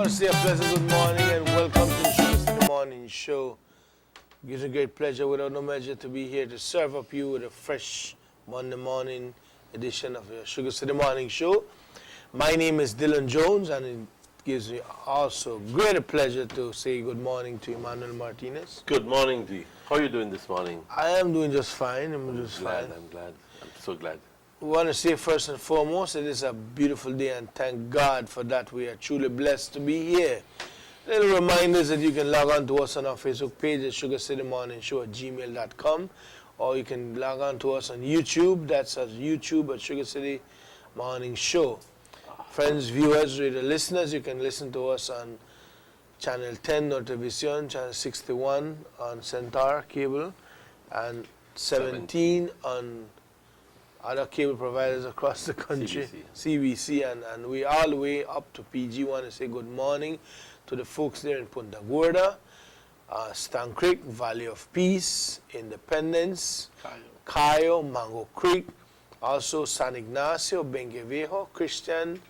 want to say a pleasant good morning and welcome to the Sugar City Morning Show. It gives me great pleasure without no measure to be here to serve up you with a fresh Monday morning edition of the Sugar City Morning Show. My name is Dylan Jones, and it gives me also great pleasure to say good morning to Emmanuel Martinez. Good morning, D. How are you doing this morning? I am doing just fine. I'm So glad. We want to say first and foremost, it is a beautiful day, and thank God for that. We are truly blessed to be here. Little reminders that you can log on to us on our Facebook page at Sugar City Morning Show at gmail.com, or you can log on to us on YouTube. That's at YouTube at Sugar City Morning Show. Friends, viewers, reader, listeners, you can listen to us on Channel 10 Notivision, Channel 61 on Centaur Cable, and 17 on other cable providers across the country, CBC, and we all the way up to PG. Want to say good morning to the folks there in Punta Gorda, Stan Creek, Valley of Peace, Independence, Cayo, Mango Creek, also San Ignacio, Benque Viejo, Christian,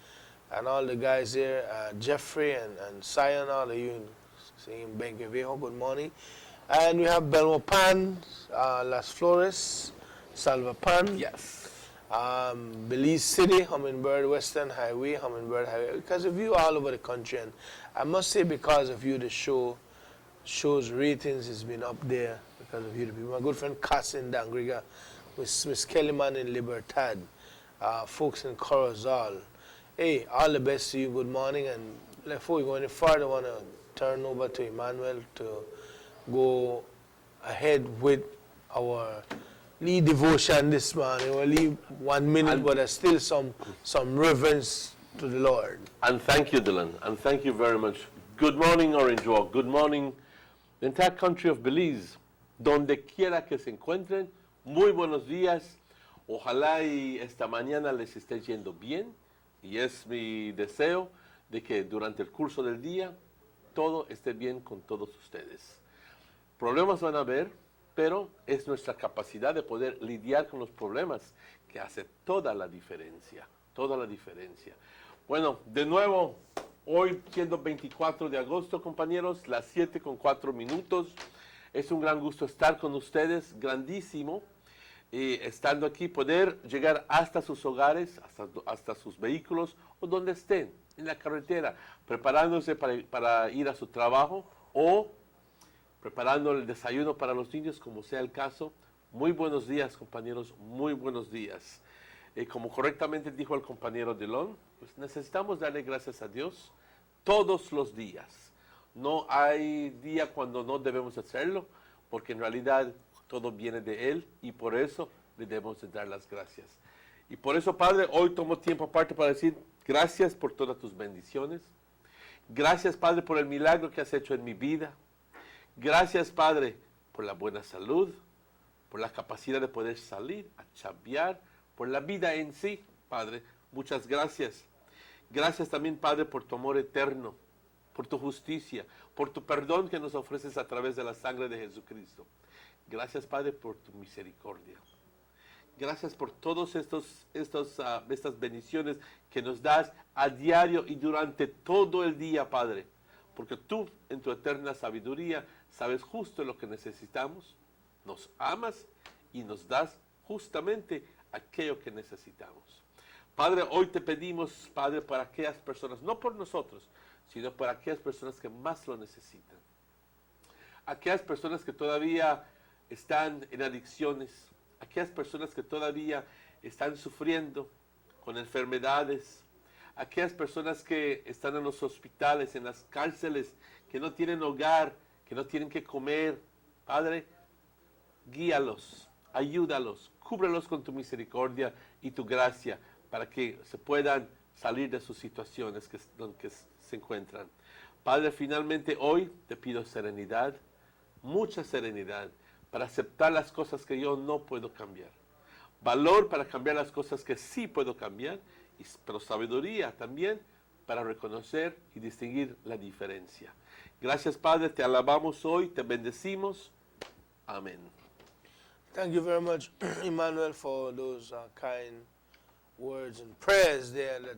and all the guys there, Jeffrey and Sion, all of you saying Benque Viejo, good morning. And we have Belmopan, Las Flores, Salvapan. Yes. Belize City, Hummingbird, Western Highway, Hummingbird Highway, because of you all over the country. And I must say, because of you, the show's ratings has been up there because of you. My good friend Cassin Dangriga, Miss Kellyman in Libertad, folks in Corozal. Hey, all the best to you. Good morning. And before we go any further, I want to turn over to Emmanuel to go ahead with our lead devotion this morning. We'll leave 1 minute, but there's still some reverence to the Lord. And thank you, Dylan. And thank you very much. Good morning, Orange Walk. Good morning, the entire country of Belize. Donde quiera que se encuentren, muy buenos días. Ojalá y esta mañana les esté yendo bien. Y es mi deseo de que durante el curso del día todo esté bien con todos ustedes. Problemas van a haber, pero es nuestra capacidad de poder lidiar con los problemas que hace toda la diferencia. Bueno, de nuevo, hoy siendo 24 de agosto, compañeros, las 7:04. Es un gran gusto estar con ustedes, grandísimo, estando aquí, poder llegar hasta sus hogares, hasta sus vehículos, o donde estén, en la carretera, preparándose para ir a su trabajo, o preparando el desayuno para los niños, como sea el caso. Muy buenos días, compañeros, muy buenos días. Como correctamente dijo el compañero Delon, pues necesitamos darle gracias a Dios todos los días. No hay día cuando no debemos hacerlo, porque en realidad todo viene de Él, y por eso le debemos de dar las gracias. Y por eso, Padre, hoy tomo tiempo aparte para decir gracias por todas tus bendiciones. Gracias, Padre, por el milagro que has hecho en mi vida. Gracias, Padre, por la buena salud, por la capacidad de poder salir a chambear, por la vida en sí, Padre. Muchas gracias. Gracias también, Padre, por tu amor eterno, por tu justicia, por tu perdón que nos ofreces a través de la sangre de Jesucristo. Gracias, Padre, por tu misericordia. Gracias por todas estas bendiciones que nos das a diario y durante todo el día, Padre. Porque tú, en tu eterna sabiduría, sabes justo lo que necesitamos, nos amas y nos das justamente aquello que necesitamos. Padre, hoy te pedimos, Padre, para aquellas personas, no por nosotros, sino para aquellas personas que más lo necesitan. Aquellas personas que todavía están en adicciones, aquellas personas que todavía están sufriendo con enfermedades, aquellas personas que están en los hospitales, en las cárceles, que no tienen hogar, que no tienen que comer. Padre, guíalos, ayúdalos, cúbrelos con tu misericordia y tu gracia para que se puedan salir de sus situaciones que se encuentran. Padre, finalmente hoy te pido serenidad, mucha serenidad, para aceptar las cosas que yo no puedo cambiar. Valor para cambiar las cosas que sí puedo cambiar, pero sabiduría también para reconocer y distinguir la diferencia. Gracias, Padre, te alabamos hoy, te bendecimos. Amén. Thank you very much, Emmanuel, for those kind words and prayers there that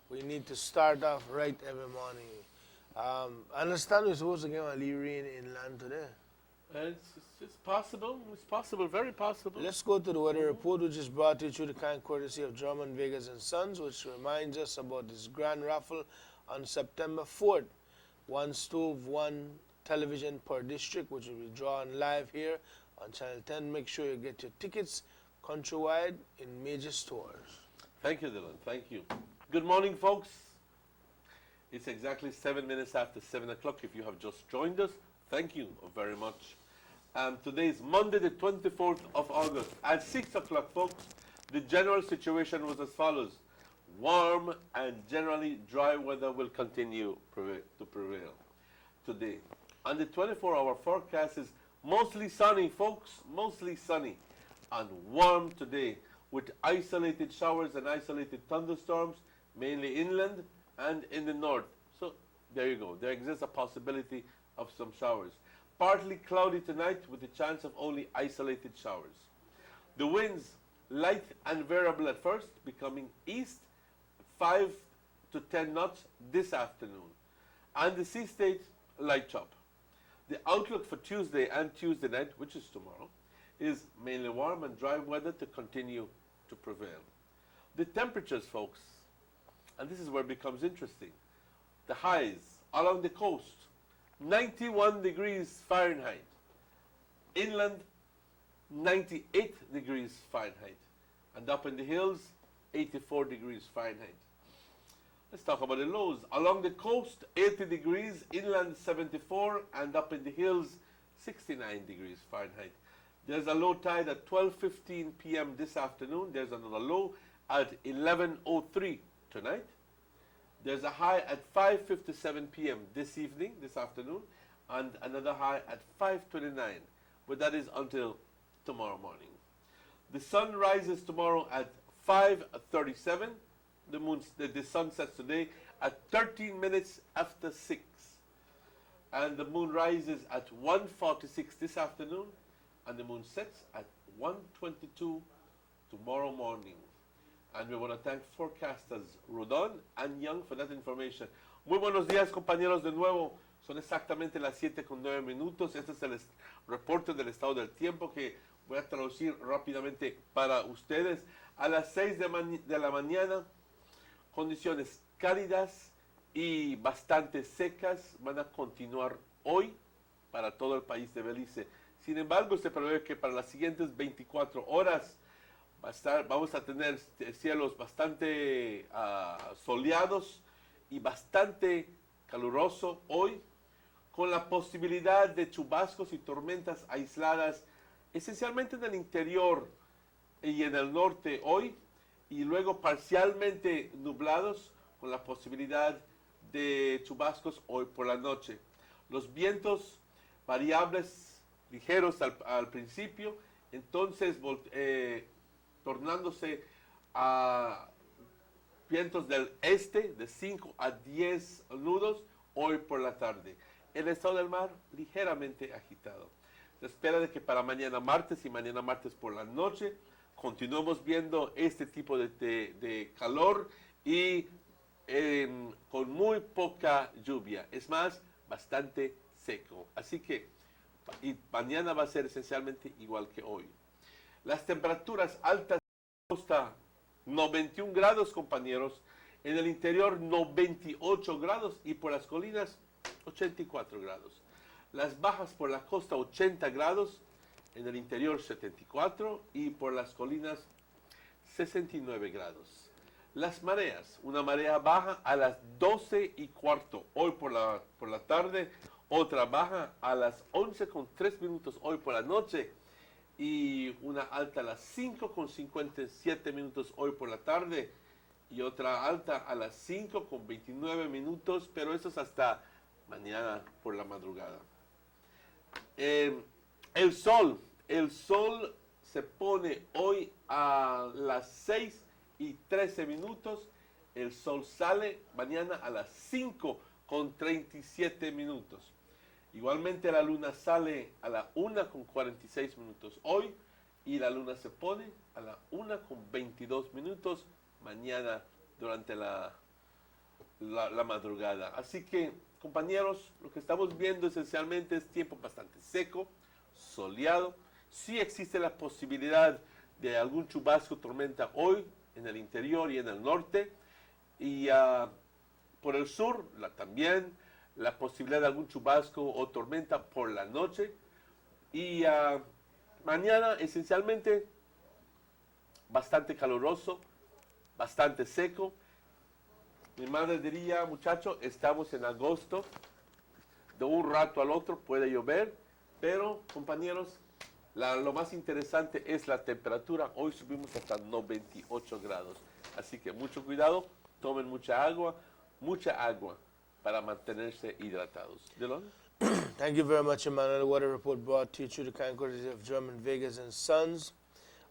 we need to start off right every morning. I understand we're supposed to get a little rain inland today. It's possible. It's possible. Very possible. Let's go to the weather report, which is brought to you through the kind courtesy of Drummond, Vegas and Sons, which reminds us about this grand raffle on September 4th. One stove, one television per district, which will be drawn live here on Channel 10. Make sure you get your tickets countrywide in major stores. Thank you, Dylan. Thank you. Good morning, folks. It's exactly 7 minutes after 7 o'clock. If you have just joined us, thank you very much. Today is Monday, the 24th of August. At 6 o'clock, folks, the general situation was as follows. Warm and generally dry weather will continue to prevail today. And the 24-hour forecast is mostly sunny, folks, mostly sunny and warm today with isolated showers and isolated thunderstorms, mainly inland and in the north. So there you go. There exists a possibility of some showers. Partly cloudy tonight with a chance of only isolated showers. The winds light and variable at first, becoming east 5 to 10 knots this afternoon. And the sea state light chop. The outlook for Tuesday and Tuesday night, which is tomorrow, is mainly warm and dry weather to continue to prevail. The temperatures, folks, and this is where it becomes interesting. The highs along the coast, 91 degrees Fahrenheit. Inland, 98 degrees Fahrenheit. And up in the hills, 84 degrees Fahrenheit. Let's talk about the lows. Along the coast, 80 degrees, inland 74, and up in the hills, 69 degrees Fahrenheit. There's a low tide at 12:15 p.m. this afternoon. There's another low at 11:03 tonight. There's a high at 5:57 p.m. this evening, this afternoon, and another high at 5:29. But that is until tomorrow morning. The sun rises tomorrow at 5:37. The sun sets today at 13 minutes after 6. And the moon rises at 1:46 this afternoon, and the moon sets at 1:22 tomorrow morning. And we want to thank forecasters Rodon and Young for that information. Muy buenos días, compañeros, de nuevo. Son exactamente las 7:09. Este es el reporte del estado del tiempo que voy a traducir rápidamente para ustedes. A las 6 de la mañana, condiciones cálidas y bastante secas van a continuar hoy para todo el país de Belice. Sin embargo, se prevé que para las siguientes 24 horas vamos a tener cielos bastante soleados y bastante caluroso hoy, con la posibilidad de chubascos y tormentas aisladas, esencialmente en el interior y en el norte hoy, y luego parcialmente nublados, con la posibilidad de chubascos hoy por la noche. Los vientos variables, ligeros al principio, entonces tornándose a vientos del este de 5 a 10 nudos hoy por la tarde. El estado del mar ligeramente agitado. Se espera de que para mañana martes y mañana martes por la noche continuemos viendo este tipo de calor y con muy poca lluvia. Es más, bastante seco. Así que mañana va a ser esencialmente igual que hoy. Las temperaturas altas en la costa 91 grados, compañeros. En el interior 98 grados y por las colinas 84 grados. Las bajas por la costa 80 grados, en el interior 74 y por las colinas 69 grados. Las mareas, una marea baja a las 12:15 hoy por la tarde, otra baja a las 11:03 hoy por la noche y una alta a las 5:57 hoy por la tarde y otra alta a las 5:29, pero eso es hasta mañana por la madrugada. El sol se pone hoy a las 6:13. El sol sale mañana a las 5:37. Igualmente la luna sale a la 1:46 hoy y la luna se pone a la 1:22 mañana durante la la madrugada. Así que, compañeros, lo que estamos viendo esencialmente es tiempo bastante seco, soleado. Sí existe la posibilidad de algún chubasco, tormenta hoy en el interior y en el norte. Y por el sur también la posibilidad de algún chubasco o tormenta por la noche. Y mañana esencialmente bastante caluroso, bastante seco. Mi madre diría, muchacho, estamos en agosto, de un rato al otro puede llover, pero compañeros, lo más interesante es la temperatura. Hoy subimos hasta 98 grados, así que mucho cuidado, tomen mucha agua para mantenerse hidratados. Dylan? Thank you very much, Emmanuel. The weather report brought to you through the kind courtesy of German Vegas and Sons,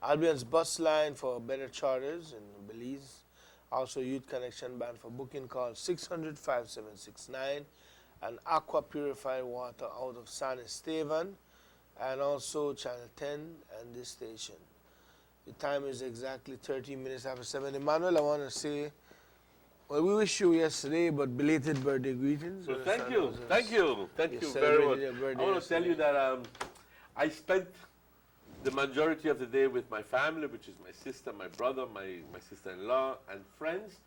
Albion's bus line for better charters in Belize. Also, Youth Connection Band for booking, call 600-5769, and Aqua Purified Water out of San Esteban, and also Channel 10 and this station. The time is exactly 13 minutes after 7. Emmanuel, I want to say, well, we wish you yesterday, but belated birthday greetings. Well, thank you very much. I want to tell you that I spent the majority of the day with my family, which is my sister, my brother, my sister-in-law, and friends.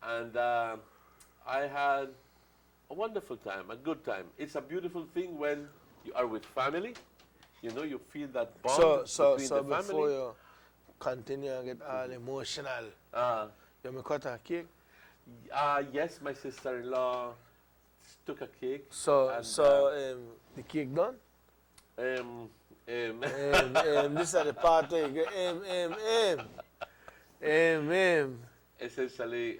And I had a wonderful time, a good time. It's a beautiful thing when you are with family. You know, you feel that bond between the family. Before you continue and get all emotional, you may cut a cake? Yes, my sister-in-law took a cake. The cake done? This is the part where you go, Essentially,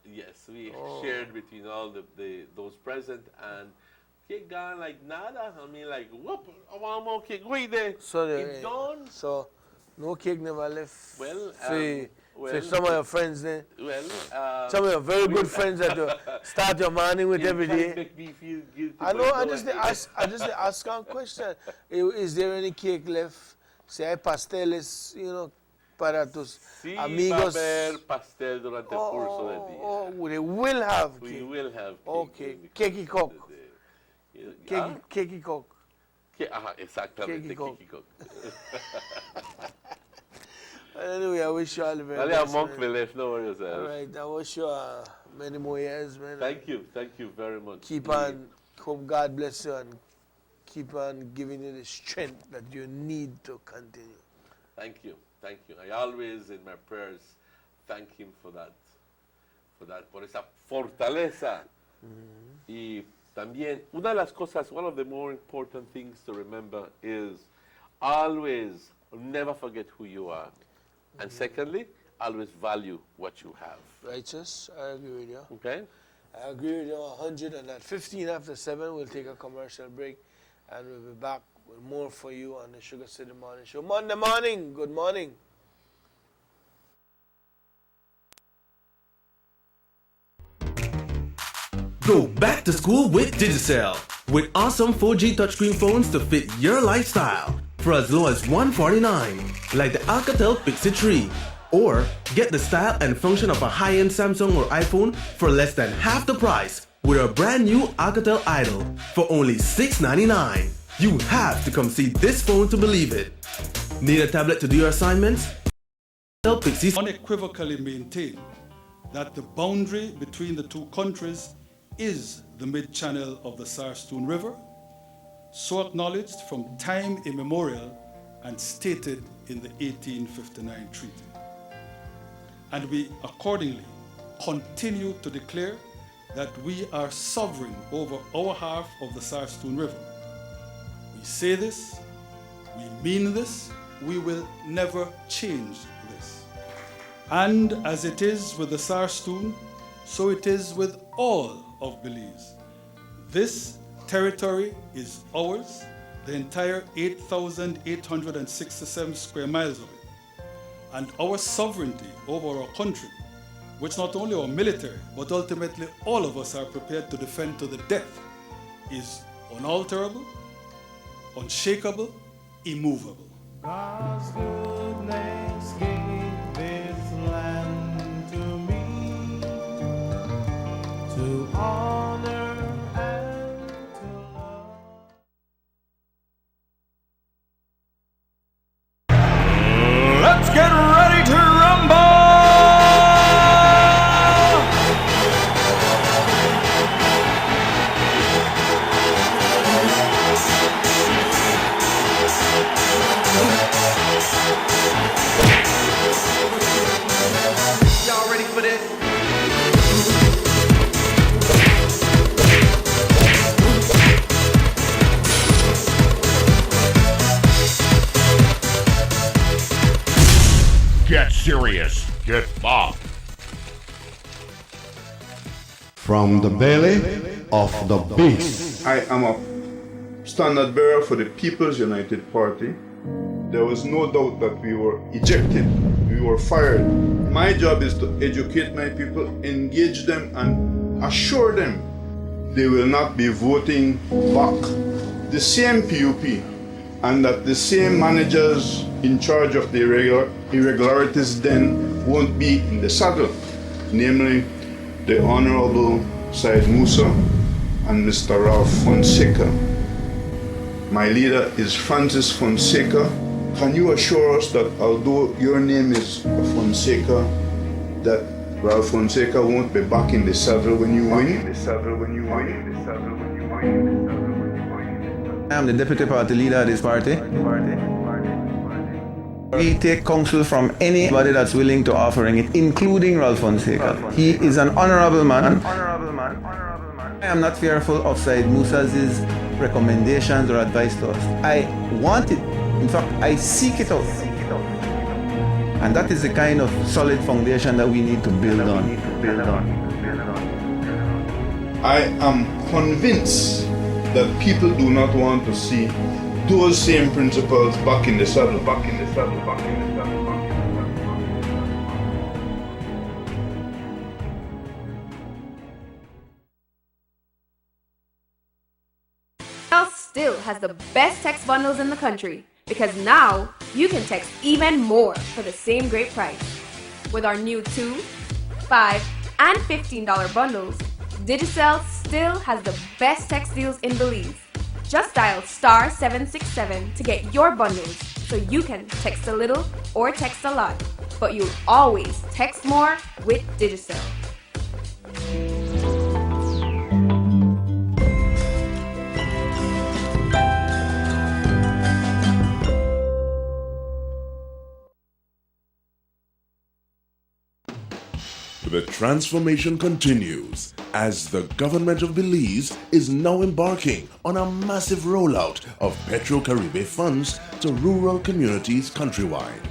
yes, we shared between all those present, and cake gone like nada. I mean, like, whoop, I want more cake. Wait there. It's done. So, no cake never left. Well, for some of your friends there. Well, some of your very good friends that you start your morning with every day. Make me feel guilty. I know. I just ask one question. Is there any cake left? Say, pasteles, para tus amigos. Va a haber pastel durante el curso del día. We will have cake. We will have cake. Okay, cakey coke. Cakey coke. Ajá, exactamente, cakey coke. Anyway, I wish you all the very Dale best. a monk left, no worry yourself. All right, I wish you many more years, man. Thank you very much. Keep on, hope God bless you and keep on giving you the strength that you need to continue. Thank you. I always, in my prayers, thank Him for that, por esa fortaleza. Y también, una de las cosas, one of the more important things to remember is always, never forget who you are. And secondly, always value what you have. Righteous, I agree with you. Okay? I agree with you 100, and at 15 after 7, we'll take a commercial break, and we'll be back with more for you on the Sugar City Morning Show. Monday morning, good morning. Go back to school with Digicel. With awesome 4G touchscreen phones to fit your lifestyle for as low as $149, like the Alcatel Pixie 3. Or get the style and function of a high-end Samsung or iPhone for less than half the price with our brand new Alcatel Idol for only $699. You have to come see this phone to believe it. Need a tablet to do your assignments? Alcatel Pixie unequivocally maintain that the boundary between the two countries is the mid-channel of the Sarstoon River, so acknowledged from time immemorial and stated in the 1859 treaty. And we accordingly continue to declare that we are sovereign over our half of the Sarstoon River. We say this, we mean this, we will never change this. And as it is with the Sarstoon, so it is with all of Belize. This territory is ours, the entire 8,867 square miles of it. And our sovereignty over our country, which not only our military, but ultimately all of us are prepared to defend to the death, is unalterable, unshakable, immovable. God's goodness gave this land to me, to honor and to love. Let's get ready to rumble! Y'all ready for this? Get serious. Get bopped. From the belly of the beast. I am a standard bearer for the People's United Party. There was no doubt that we were ejected, we were fired. My job is to educate my people, engage them, and assure them they will not be voting back the same PUP, and that the same managers in charge of the irregularities then won't be in the saddle, namely the Honorable Said Musa and Mr. Ralph Fonseca. My leader is Francis Fonseca. Can you assure us that although your name is Fonseca, that Ralph Fonseca won't be back in the saddle when you win? I am the deputy party leader of this party. We take counsel from anybody that's willing to offering it, including Ralph Fonseca. He is an honorable man. I am not fearful of Said Musa's recommendations or advice to us. I want it. In fact, I seek it out. And that is the kind of solid foundation that we need to build on. I am convinced that people do not want to see those same principles back in the saddle. Still has the best text bundles in the country, because now you can text even more for the same great price. With our new $2, $5, and $15 bundles, Digicel still has the best text deals in Belize. Just dial *767 to get your bundles so you can text a little or text a lot, but you'll always text more with Digicel. The transformation continues as the government of Belize is now embarking on a massive rollout of Petro-Caribe funds to rural communities countrywide.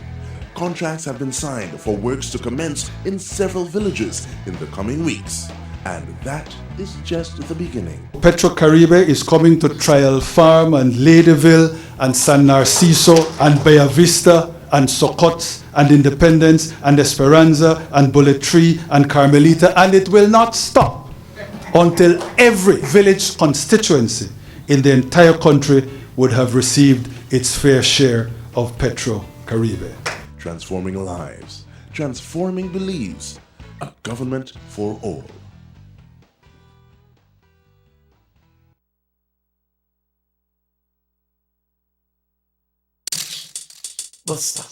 Contracts have been signed for works to commence in several villages in the coming weeks, and that is just the beginning. Petro-Caribe is coming to Trial Farm and Ladyville and San Narciso and Bella Vista and Socots and Independence and Esperanza and Bullet Tree and Carmelita, and it will not stop until every village constituency in the entire country would have received its fair share of Petro-Caribe. Transforming lives, transforming Belize, a government for all. Buster.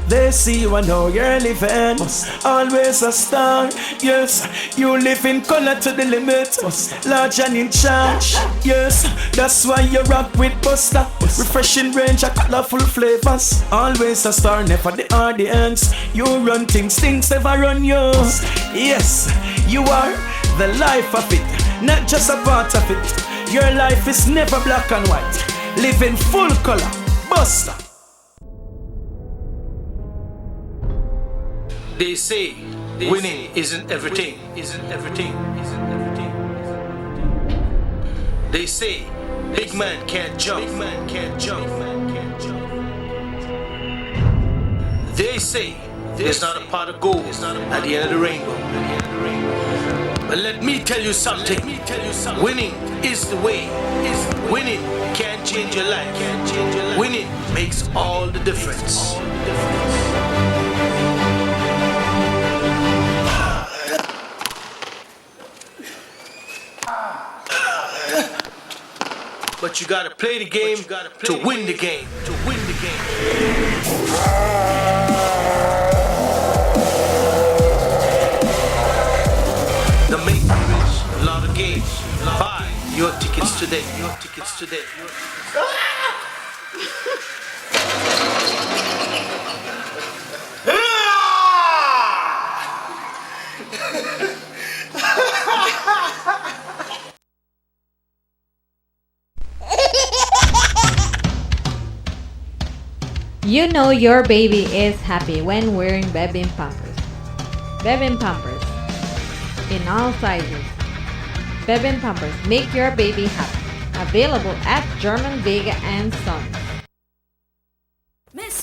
They see you and know you're living. Always a star. Yes, you live in color to the limit. Large and in charge. Yes, that's why you rock with Buster. Refreshing range of colorful flavors. Always a star, never the audience. You run things never run you. Yes, you are the life of it, not just a part of it. Your life is never black and white. Live in full color. Buster. They say winning isn't everything. They say big man can't jump. They say there's not a pot of gold at the end of the rainbow. But let me tell you something. Winning is the way. Winning can change your life. Winning makes all the difference. But you gotta play the game to win the game. To win the game. The Make Me Rich Lotto Game. Buy your tickets today. Your tickets today. You know your baby is happy when wearing Bebin Pampers. Bebin Pampers in all sizes. Bebin Pampers make your baby happy. Available at German Vega and Sons. Miss,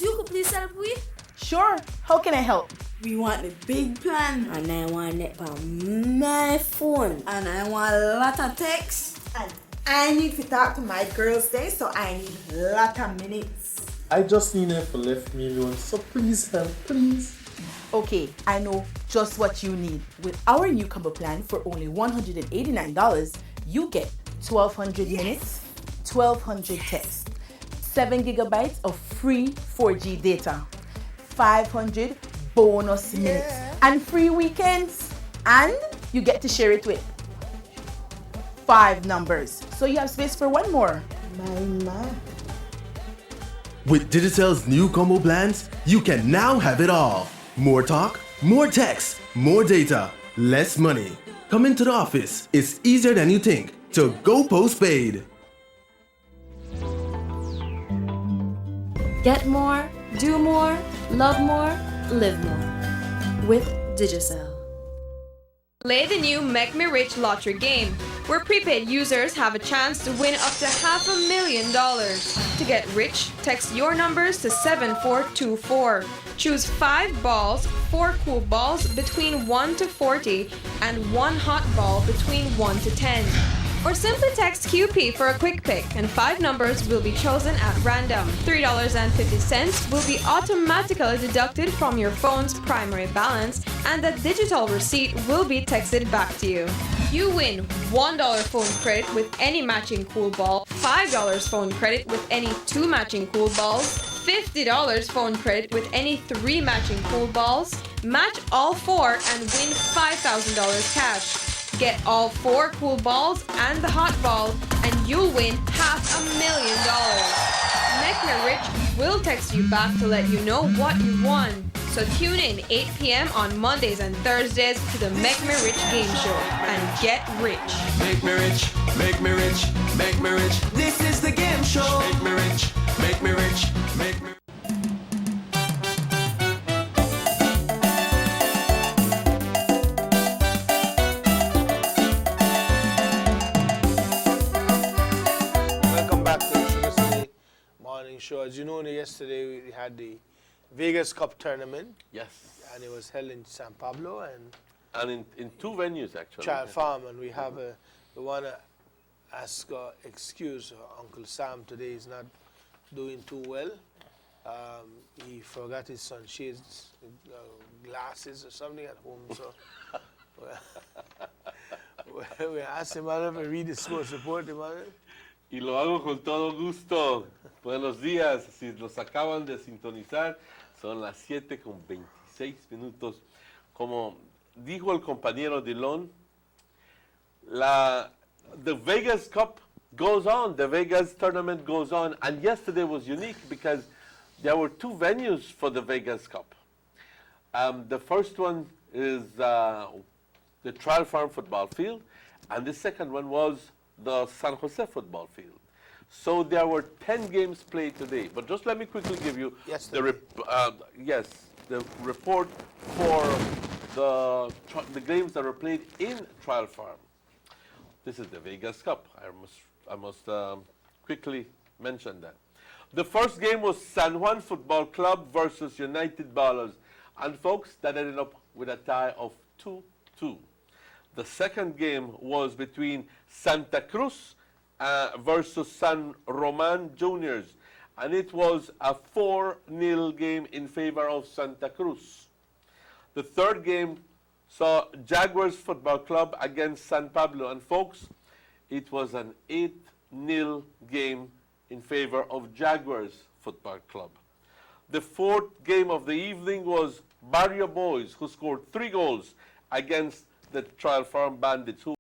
you could please help me? Sure, how can I help? We want the big plan, and I want it on my phone, and I want a lot of text, and I need to talk to my girls today, so I need a lot of minutes. I just need her to left me alone, so please help, please. Okay, I know just what you need. With our new combo plan for only $189, you get 1,200 minutes, 1,200 texts, 7 gigabytes of free 4G data, 500 bonus minutes, and free weekends. And you get to share it with 5 numbers, so you have space for one more. My. With Digicel's new combo plans, you can now have it all. More talk, more text, more data, less money. Come into the office. It's easier than you think. So go postpaid. Get more, do more, love more, live more. With Digicel. Play the new Make Me Rich lottery game, where prepaid users have a chance to win up to $500,000. To get rich, text your numbers to 7424. Choose 5 balls, 4 cool balls between 1 to 40, and 1 hot ball between 1 to 10. Or simply text QP for a quick pick, and 5 numbers will be chosen at random. $3.50 will be automatically deducted from your phone's primary balance, and the digital receipt will be texted back to you. You win $1 phone credit with any matching cool ball, $5 phone credit with any 2 matching cool balls, $50 phone credit with any 3 matching cool balls, match all 4 and win $5,000 cash. Get all 4 cool balls and the hot ball, and you'll win $500,000. Make Me Rich will text you back to let you know what you won. So tune in 8 p.m. on Mondays and Thursdays to the Make Me Rich game show and get rich. Make me rich, make me rich, make me rich. This is the game show. Make me rich, make me rich, make me. Show. As you know, yesterday we had the Vegas Cup tournament. Yes. And it was held in San Pablo and in 2 venues actually. Child Farm, and we have we want to ask excuse Uncle Sam today. Is not doing too well. He forgot his sunshades, glasses or something at home. So we asked him to read the sports report, Emmanuel. Y lo hago con todo gusto. Buenos días, si los acaban de sintonizar, son las 7:26. Como dijo el compañero Dillon, the Vegas Cup goes on, the Vegas tournament goes on, and yesterday was unique because there were 2 venues for the Vegas Cup. The first one is the Trial Farm football field, and the second one was the San Jose football field. So there were 10 games played today. But just let me quickly give you the report for the games that were played in Trial Farm. This is the Vegas Cup. I must quickly mention that. The first game was San Juan Football Club versus United Ballers. And folks, that ended up with a tie of 2-2. The second game was between Santa Cruz versus San Roman Juniors, and it was a 4-0 game in favor of Santa Cruz. The third game saw Jaguars Football Club against San Pablo, and folks, it was an game in favor of Jaguars Football Club. The fourth game of the evening was Barrio Boys, who scored 3 goals against the Trial Farm Bandits, who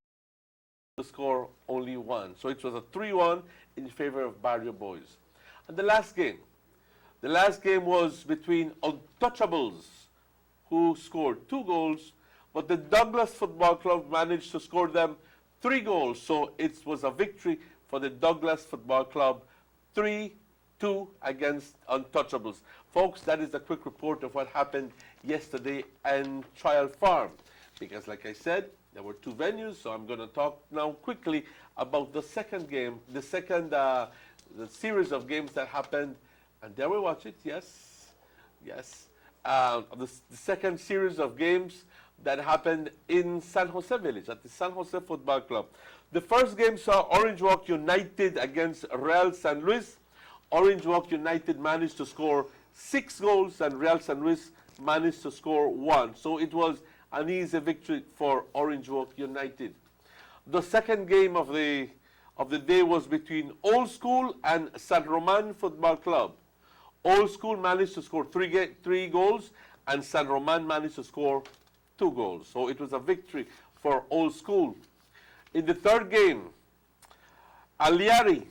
score only 1. So it was a 3-1 in favor of Barrio Boys. And the last game was between Untouchables, who scored 2 goals, but the Douglas Football Club managed to score them 3 goals. So it was a victory for the Douglas Football Club, 3-2 against Untouchables. Folks, that is a quick report of what happened yesterday in Trial Farm. Because like I said, there were 2 venues, so I'm going to talk now quickly about the second game, the series of games that happened. And there we watch it, yes. The second series of games that happened in San Jose Village, at the San Jose Football Club. The first game saw Orange Walk United against Real San Luis. Orange Walk United managed to score 6 goals, and Real San Luis managed to score 1. So it was an easy victory for Orange Walk United. The second game of the day was between Old School and San Roman Football Club. Old School managed to score 3 goals, and San Roman managed to score 2 goals. So it was a victory for Old School. In the third game, Aliari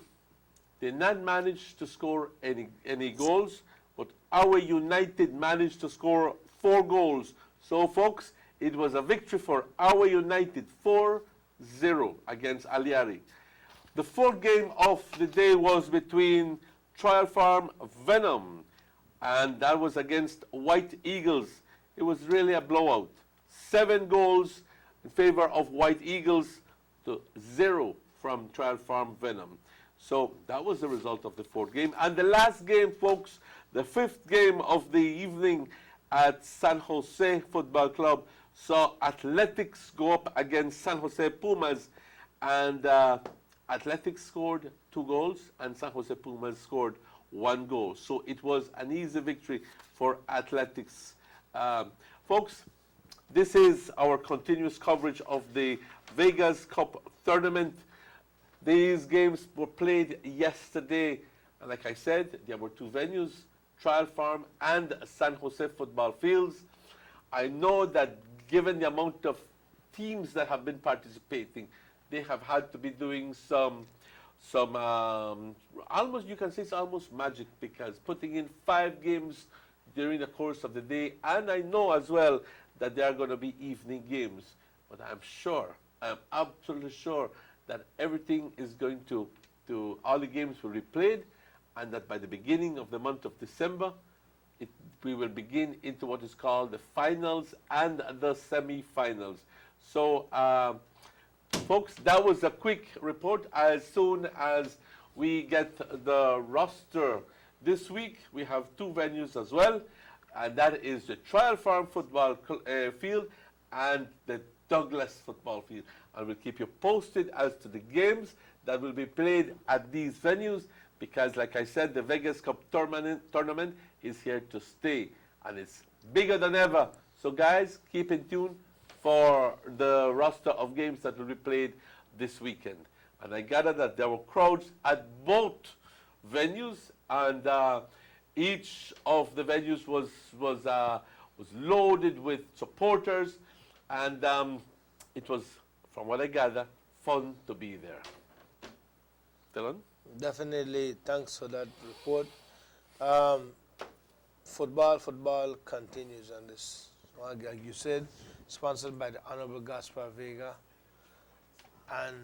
did not manage to score any goals, but our United managed to score 4 goals. So folks, it was a victory for our United, 4-0 against Aliari. The fourth game of the day was between Trial Farm Venom, and that was against White Eagles. It was really a blowout. 7 goals in favor of White Eagles to 0 from Trial Farm Venom. So that was the result of the fourth game. And the last game, folks, the fifth game of the evening at San Jose Football Club saw Athletics go up against San Jose Pumas, and Athletics scored 2 goals and San Jose Pumas scored 1 goal. So it was an easy victory for Athletics. Folks, this is our continuous coverage of the Vegas Cup tournament. These games were played yesterday, and like I said, there were 2 venues, Trial Farm and San Jose Football Fields. I know that given the amount of teams that have been participating, they have had to be doing some almost, you can say it's almost magic, because putting in 5 games during the course of the day, and I know as well that there are going to be evening games, but I'm absolutely sure that everything is going to all the games will be played, and that by the beginning of the month of December, we will begin into what is called the finals and the semi-finals. So, folks, that was a quick report. As soon as we get the roster this week, we have 2 venues as well, and that is the Trial Farm Football Field and the Douglas Football Field. And we'll keep you posted as to the games that will be played at these venues, because like I said, the Vegas Cup tournament is here to stay, and it's bigger than ever. So guys, keep in tune for the roster of games that will be played this weekend. And I gather that there were crowds at both venues, and each of the venues was loaded with supporters, and it was, from what I gather, fun to be there. Dylan? Definitely, thanks for that report. Football continues, and this, like you said, sponsored by the Honorable Gaspar Vega, and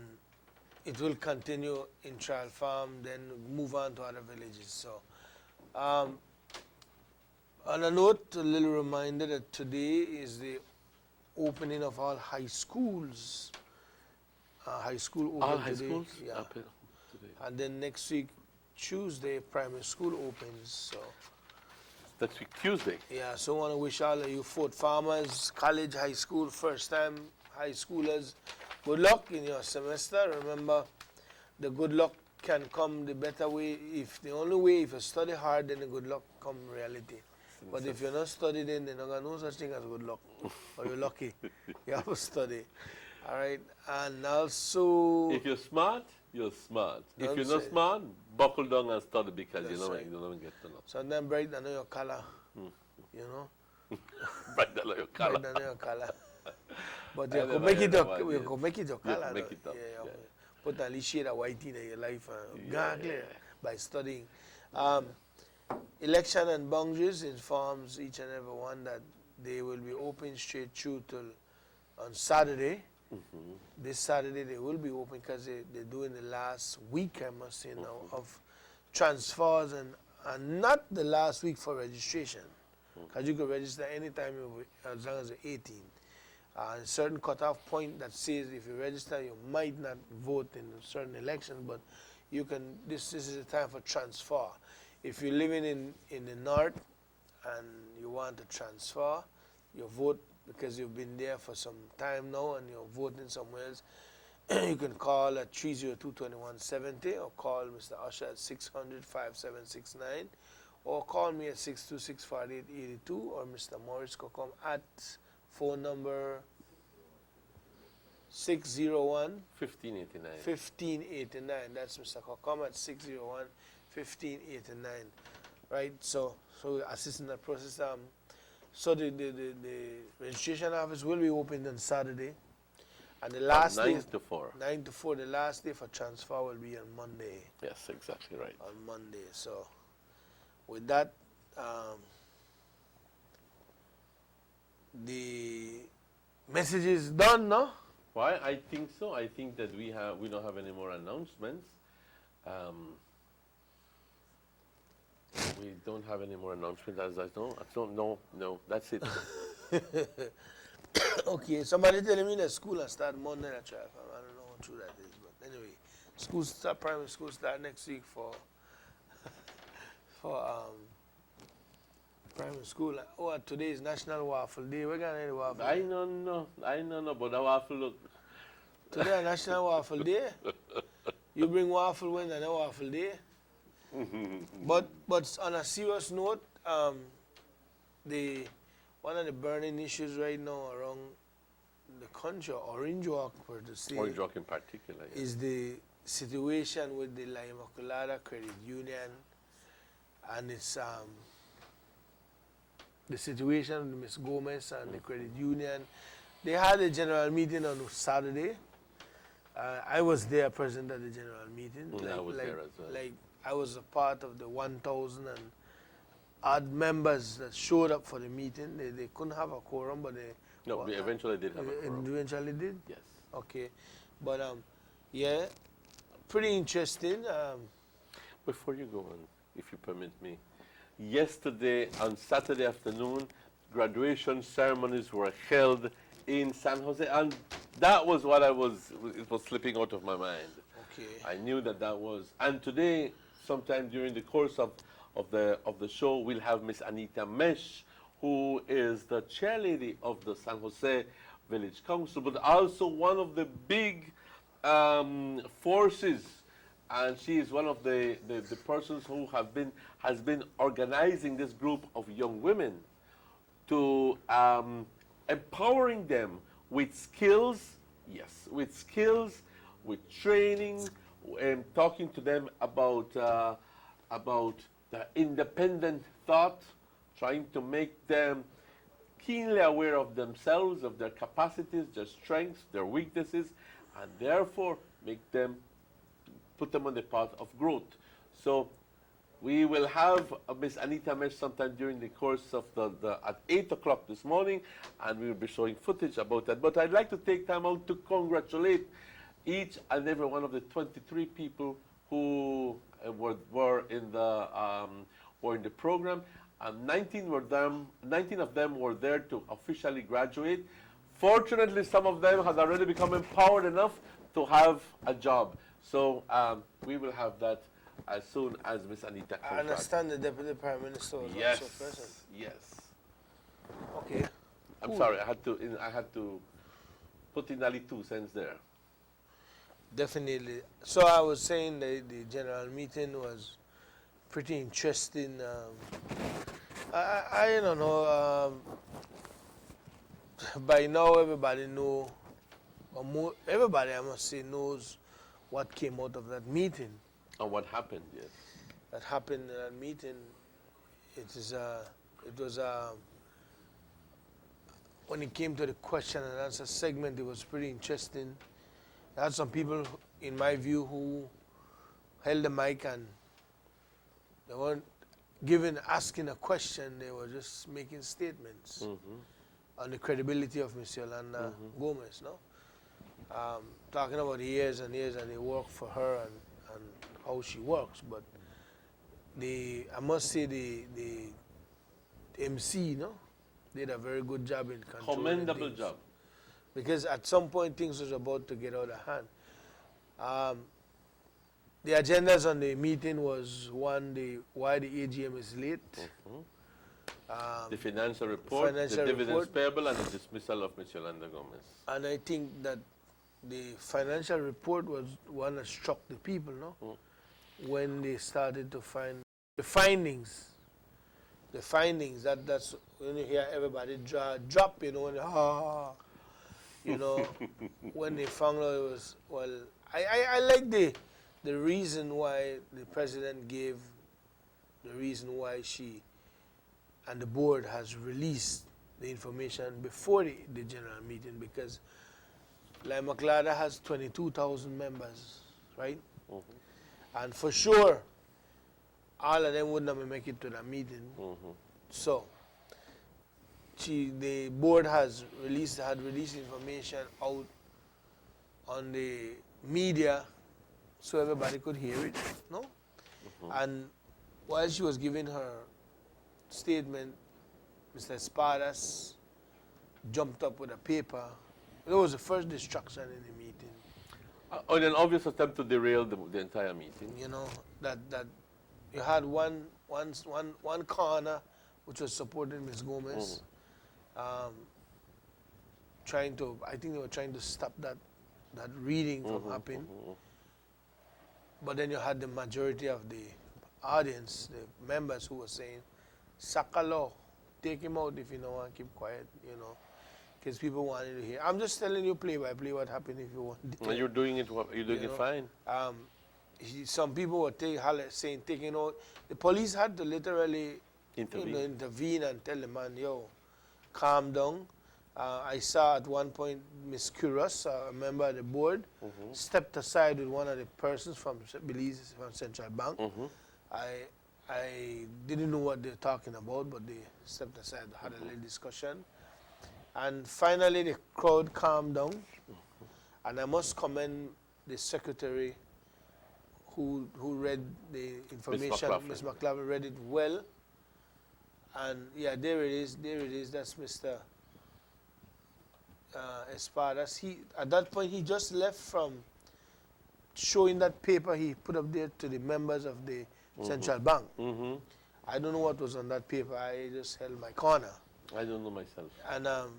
it will continue in Trial Farm, then move on to other villages. So, on a note, a little reminder that today is the opening of all high schools. High school open all today. High schools? Yeah. Today. And then next week, Tuesday, primary school opens. So next week, Tuesday? Yeah, so I want to wish all of you Fort Farmers, college, high school, first-time high schoolers, good luck in your semester. Remember, the good luck can come the better way. The only way, if you study hard, then the good luck come reality. But if you're not studying, then you're not going to know such thing as good luck. Or you're lucky. You have to study. All right, and also. If you're smart, you're smart. If Don't you're not say. smart, buckle down and study because That's you right. don't get to know. Sometimes bright than your color, you know. Bright than your color. Bright than your color. But I you could never make heard it of up. that, You yes. could make it your You color. can make though. it up, Yeah, yeah. Put a little shade of white in your life and Yeah. by studying. Election and Boundaries informs each and every one that they will be open straight through till on Saturday. This Saturday they will be open because they're doing the last week, I must say now, of transfers and not the last week for registration. Because you can register anytime as long as you're 18. A certain cutoff point that says if you register, you might not vote in a certain election, but you can. This is the time for transfer. If you're living in the north and you want to transfer your vote because you've been there for some time now and you're voting somewhere else, you can call at 302-2170 or call Mr. Usher at 600-5769 or call me at 626-4882 or Mr. Morris could come at phone number 601 1589. 1589. That's Mr. Kokoma at 601 1589. Right? So assisting that process. So the registration office will be open on Saturday. And the last 9 day, to 4. 9 to 4, the last day for transfer will be on Monday. Yes, exactly right. On Monday. So with that, the message is done, no? Why? I think so. I think that we don't have any more announcements. We don't have any more announcements as I know. No, that's it. Okay, somebody telling me that school will start Monday. I don't know how true that is, but anyway, primary school start next week for primary school. Oh, today is National Waffle Day. We're gonna eat waffle. I don't know, but the waffle look. Today is National Waffle Day. You bring waffle when there's no waffle day. But on a serious note, one of the burning issues right now around the country, Orange Walk per se, Orange Walk in particular, yes. is the situation with the La Immaculada Credit Union, and it's the situation with Ms. Gomez and the credit union. They had a general meeting on Saturday. I was there present at the general meeting. I was there as well. I was a part of the 1,000 and odd members that showed up for the meeting. They couldn't have a quorum, but we eventually did have a quorum. Eventually did? Yes. Okay. But yeah, pretty interesting. Before you go on, if you permit me, yesterday on Saturday afternoon, graduation ceremonies were held in San Jose, and that was what it was slipping out of my mind. Okay. I knew that was, and today, sometime during the course of the show, we'll have Miss Anita Mesh, who is the chairlady of the San Jose Village Council, but also one of the big forces, and she is one of the persons who has been organizing this group of young women to empowering them with skills, with training, and talking to them about the independent thought, trying to make them keenly aware of themselves, of their capacities, their strengths, their weaknesses, and therefore put them on the path of growth. So we will have Miss Anita Mesh sometime during the course of at 8 o'clock this morning, and we will be showing footage about that. But I'd like to take time out to congratulate each and every one of the 23 people who were in the program. 19 of them were there to officially graduate. Fortunately, some of them had already become empowered enough to have a job. So we will have that as soon as Miss Anita comes I understand the Deputy Prime Minister was also present. Yes. Okay. I'm Cool. sorry, I had to put in only 2 cents there. Definitely. So I was saying that the general meeting was pretty interesting. I don't know. By now, everybody know or everybody, I must say, knows what came out of that meeting. And what happened, yes. That happened in that meeting. It was when it came to the question and answer segment, it was pretty interesting. There had some people, in my view, who held the mic and they weren't asking a question, they were just making statements on the credibility of Ms. Yolanda Gomez, no? Talking about years and years and the work for her and how she works, but I must say the MC, no, did a very good job in controlling Commendable things. job. Because at some point things was about to get out of hand. The agendas on the meeting was one, why the AGM is late. The financial report, the dividends payable, and the dismissal of Ms. Yolanda Gomez. And I think that the financial report was one that struck the people, no? When they started to find the findings. The findings, that's when you hear everybody drop, you know, when they found out it was, well, I like the reason why the president gave, the reason why she and the board has released the information before the general meeting, because Lime McLeod has 22,000 members, right? And for sure, all of them would not make it to the meeting. So, the board had released information out on the media so everybody could hear it, no? And while she was giving her statement, Mr. Espadas jumped up with a paper. It was the first distraction in the meeting. On an obvious attempt to derail the entire meeting. You know, that you had one corner which was supporting Ms. Gomez, I think they were trying to stop that reading from happening. But then you had the majority of the audience, the members who were saying, Sakalo, take him out if you don't want to keep quiet, you know, because people wanted to hear. I'm just telling you play by play what happened if you want. And you're doing it fine. Some people were saying taking out. The police had to literally intervene and tell the man, yo, calm down. I saw at one point Ms. Kuros, a member of the board, stepped aside with one of the persons from Belize, from Central Bank. I didn't know what they were talking about, but they stepped aside, had a little discussion. And finally, the crowd calmed down. And I must commend the secretary who read the information. Ms. McLaughlin read it well. And yeah, there it is. That's Mr. Espadas. At that point, he just left from showing that paper he put up there to the members of the Central Bank. I don't know what was on that paper. I just held my corner. I don't know myself. And I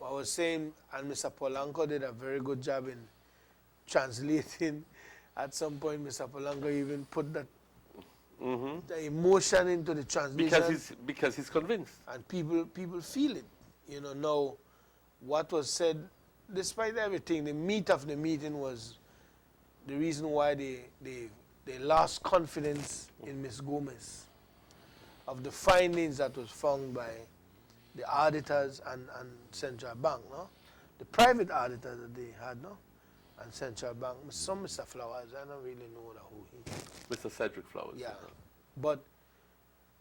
was saying, and Mr. Polanco did a very good job in translating. At some point, Mr. Polanco even put that the emotion into the translation. Because he's convinced. And people feel it. You know, now, what was said, despite everything, the meat of the meeting was the reason why they lost confidence in Ms. Gomez, of the findings that was found by the auditors and Central Bank, no? The private auditors that they had, no? And Central Bank, some Mr. Flowers, I don't really know who he is. Mr. Cedric Flowers. Yeah. But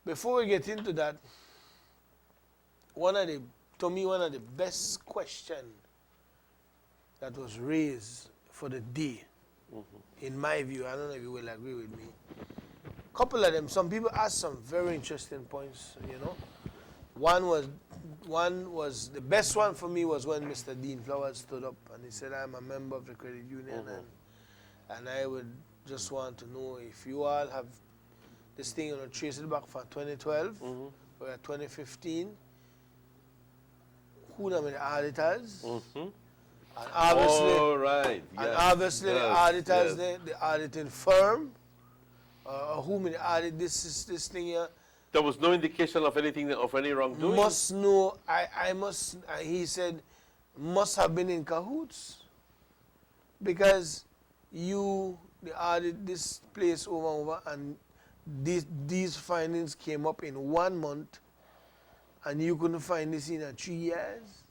before we get into that, one of the best questions that was raised for the day, in my view, I don't know if you will agree with me. A couple of them, some people asked some very interesting points, you know. One was the best one for me was when Mr. Dean Flowers stood up and he said, I'm a member of the credit union and I would just want to know if you all have this thing, you know, trace it back from 2012 or 2015. Who are the auditors? And obviously, the auditors, the auditing firm, whom they audit this thing here. There was no indication of anything, of any wrongdoing? Must know, he said, must have been in cahoots, because you audit this place over and over, and these findings came up in 1 month, and you couldn't find this in 3 years.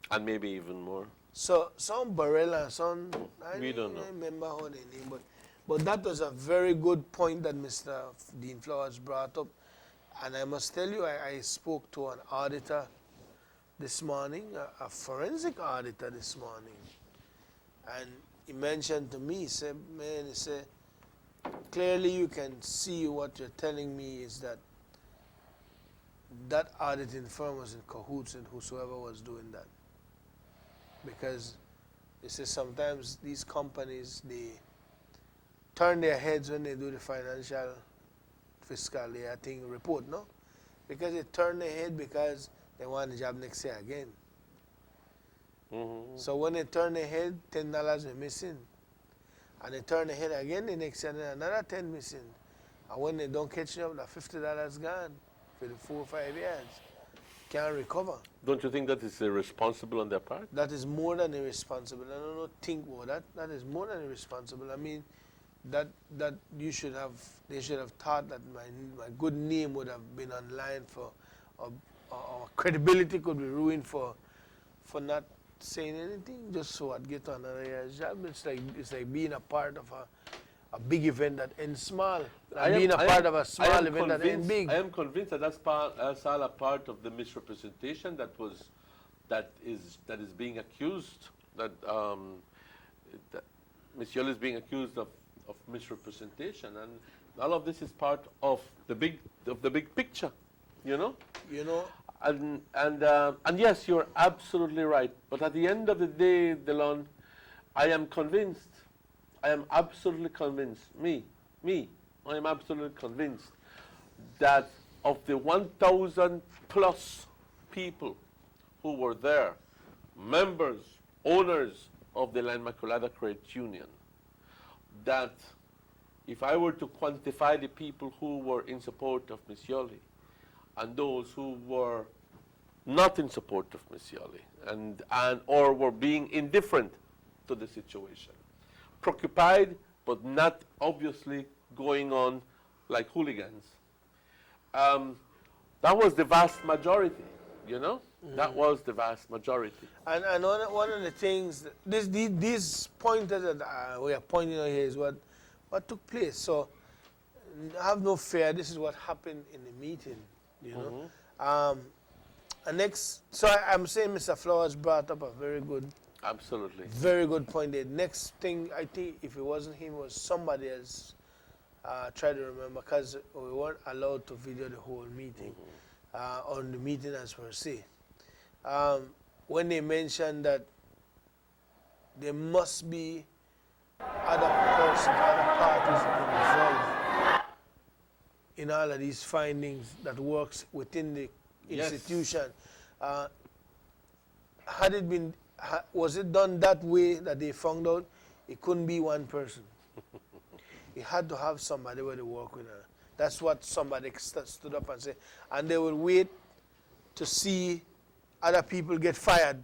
And maybe even more. So some Barella, some We don't know. I remember how they name, but that was a very good point that Mr. Dean Flowers brought up, and I must tell you, I spoke to an auditor this morning, a forensic auditor this morning, and he mentioned to me, he said, man, he said, clearly you can see what you're telling me is that that auditing firm was in cahoots and whosoever was doing that. Because they say sometimes these companies, they turn their heads when they do the financial fiscal year thing report, no? Because they turn their head because they want the job next year again. So when they turn their head, $10 were missing. And they turn their head again the next year, then another 10 missing. And when they don't catch up, that $50 gone for the 4 or 5 years. Can't recover. Don't you think that is irresponsible on their part? That is more than irresponsible. I don't know, think about that. That is more than irresponsible. I mean, that you should have, they should have thought that my good name would have been online for, or credibility could be ruined for not saying anything, just so I'd get another year's job. It's like being a part of a big event that ends small, and being a part of a small event that ends big. I am convinced that that's all a part of the misrepresentation that is being accused, that Missioli is being accused of misrepresentation, and all of this is part of the big picture, you know. And yes, you're absolutely right. But at the end of the day, Delon, I am convinced. I am absolutely convinced. I am absolutely convinced that of the 1,000 plus people who were there, members, owners of the La Inmaculada Credit Union, that if I were to quantify the people who were in support of Missioli and those who were not in support of Missioli and or were being indifferent to the situation, preoccupied but not obviously going on like hooligans, that was the vast majority, you know? That was the vast majority. And one of the things, these pointers that we are pointing out here is what took place. So have no fear, this is what happened in the meeting, you know. And next, so I'm saying Mr. Flowers brought up a very good, absolutely, very good point. The next thing, I think, if it wasn't him, was somebody else. Try to remember, because we weren't allowed to video the whole meeting, on the meeting as per se. When they mentioned that there must be other parties involved in all of these findings that works within the institution. Had it been, was it done that way that they found out it couldn't be one person? It had to have somebody where they work with her. That's what somebody stood up and said. And they will wait to see other people get fired,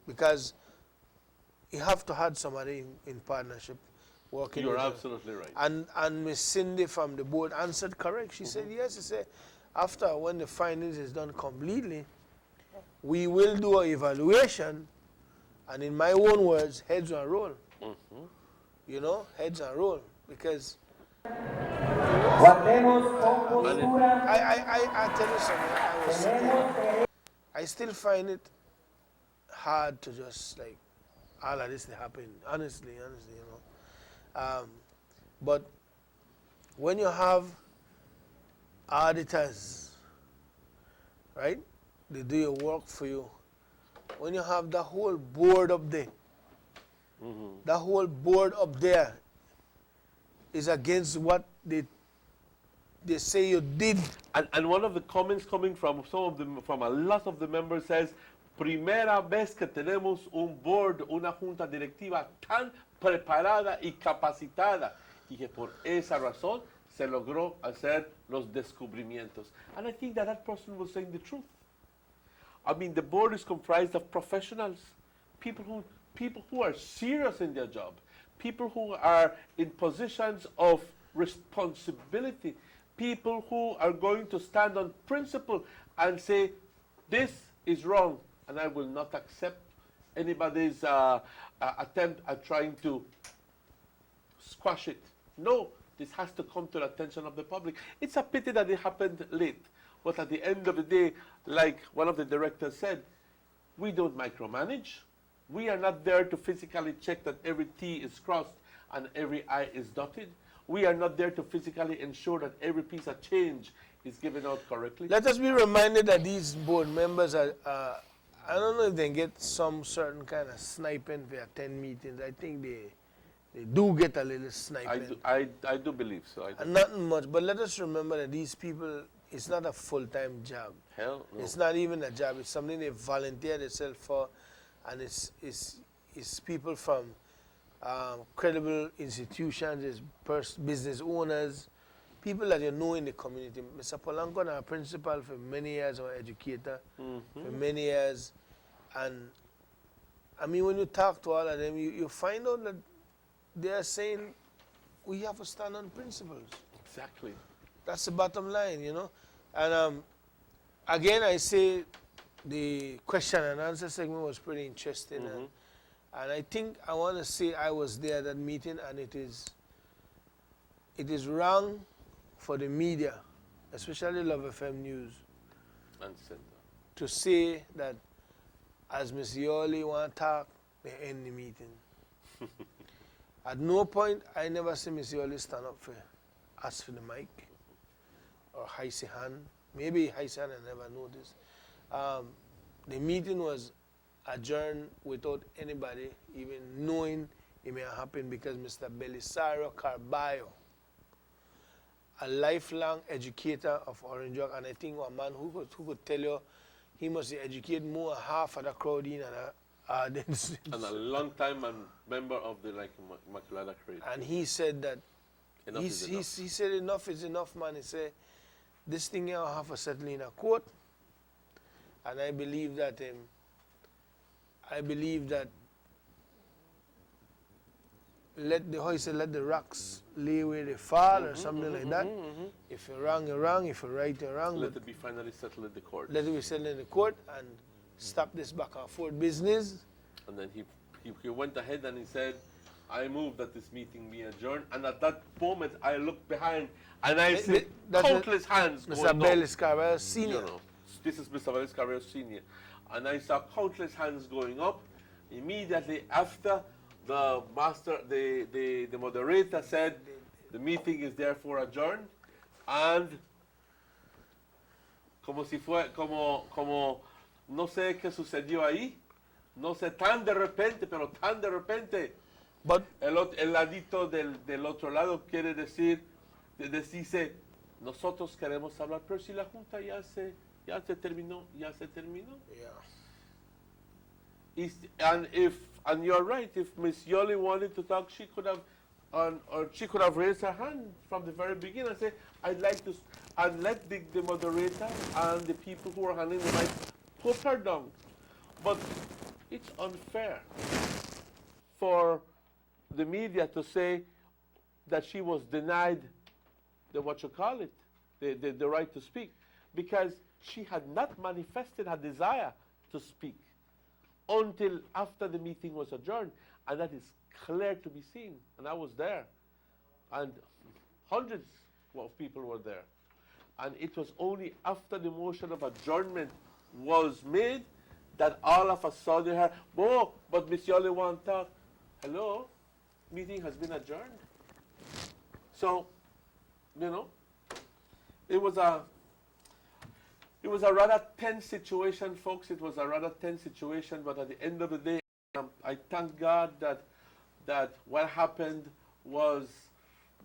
because you have to have somebody in partnership working. You're with her. absolutely right. And Miss Cindy from the board answered correct. She said yes. She said after, when the findings is done completely, we will do an evaluation, and in my own words, heads on roll. You know, heads on roll, because I tell you something, I still find it hard to just like all of this happen, honestly, you know. But when you have auditors, right, they do your work for you. When you have the whole board up there, the whole board up there is against what they say you did. And one of the comments coming from from a lot of the members says, primera vez que tenemos un board, una junta directiva tan preparada y capacitada, y que por esa razón se logró hacer los descubrimientos. And I think that person was saying the truth. I mean, the board is comprised of professionals, people who are serious in their job, people who are in positions of responsibility, people who are going to stand on principle and say, this is wrong, and I will not accept anybody's attempt at trying to squash it. No, this has to come to the attention of the public. It's a pity that it happened late, but at the end of the day, like one of the directors said, we don't micromanage. We are not there to physically check that every T is crossed and every I is dotted. We are not there to physically ensure that every piece of change is given out correctly. Let us be reminded that these board members are, I don't know if they get some certain kind of sniping if they attend meetings. I think they do get a little sniping. I do believe so. And nothing much, but let us remember that these people, it's not a full-time job. Hell no. It's not even a job. It's something they volunteer themselves for, and it's people from credible institutions, it's business owners, people that you know in the community. Mr. Polanco is a principal for many years, or educator for many years, and I mean, when you talk to all of them, you find out that they are saying we have to stand on principles. Exactly. That's the bottom line, you know. And again, I say the question and answer segment was pretty interesting. And I think I want to say I was there at that meeting, and it is wrong for the media, especially Love FM News, And center. to say that as Ms. Yoli want to talk, they end the meeting. At no point I never see Ms. Yoli stand up for ask for the mic or raise her hand. Maybe raise her hand, I never noticed. The meeting was adjourned without anybody even knowing it may happen, because Mr. Belisario Carballo, a lifelong educator of Orange Walk, and I think a man who could tell you he must educate more than half of the crowd in And a long time member of the Immaculada Creed. And he said that Enough is enough. he said enough is enough, man. He said this thing here have to settle in a court, and I believe that let the rocks lay where they fall, or something like that. If you're wrong, you're wrong. If you're right, you're wrong. Let it be finally settled in the court. Let it be settled in the court and stop this back and forth business. And then he went ahead and he said, I move that this meeting be adjourned. And at that moment, I looked behind and I see countless hands going up. Mr. Belis Carvalho Sr. No. This is Mr. Belis Carvalho Sr. And I saw countless hands going up. Immediately after, the moderator said, the meeting is therefore adjourned. And como no sé qué sucedió ahí, no sé, tan de repente, pero tan de repente. But el ladito del otro lado quiere decir, dice, nosotros queremos hablar, pero si la junta ya se terminó. Yeah. And you're right, if Miss Yoli wanted to talk, she could have raised her hand from the very beginning and say, I'd like to, and let the moderator and the people who are handling the mic put her down. But it's unfair for the media to say that she was denied the right to speak, because she had not manifested her desire to speak until after the meeting was adjourned, and that is clear to be seen. And I was there, and hundreds of people were there. And it was only after the motion of adjournment was made that all of a sudden her, oh, but Miss Yoli won't talk. Hello, meeting has been adjourned. So, it was a rather tense situation, folks. It was a rather tense situation, but at the end of the day, I thank God that what happened was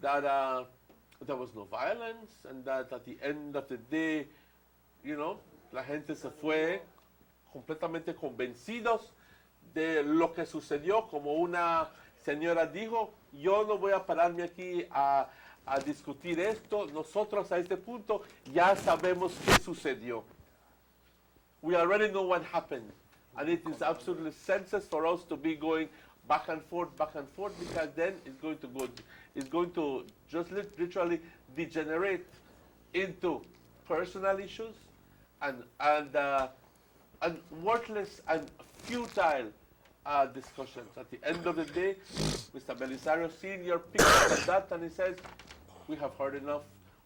that there was no violence, and that at the end of the day, la gente se fue completamente convencidos de lo que sucedió. Como una señora dijo, yo no voy a pararme aquí a discutir esto. Nosotros a este punto ya sabemos qué sucedió. we already know what happened. And it is absolutely senseless for us to be going back and forth, because then it's going to just literally degenerate into personal issues and worthless and futile discussions. At the end of the day, Mr. Belisario Sr. picks up at that and he says, we have heard enough.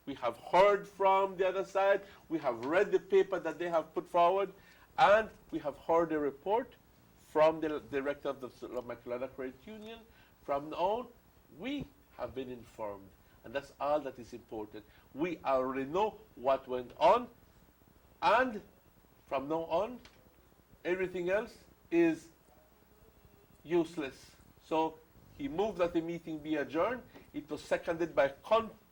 We have heard from the other side. We have read the paper that they have put forward. And we have heard a report from the director of the Immaculata Credit Union. From now on, we have been informed. And that's all that is important. We already know what went on. And from now on, everything else is useless. So he moved that the meeting be adjourned. It was seconded by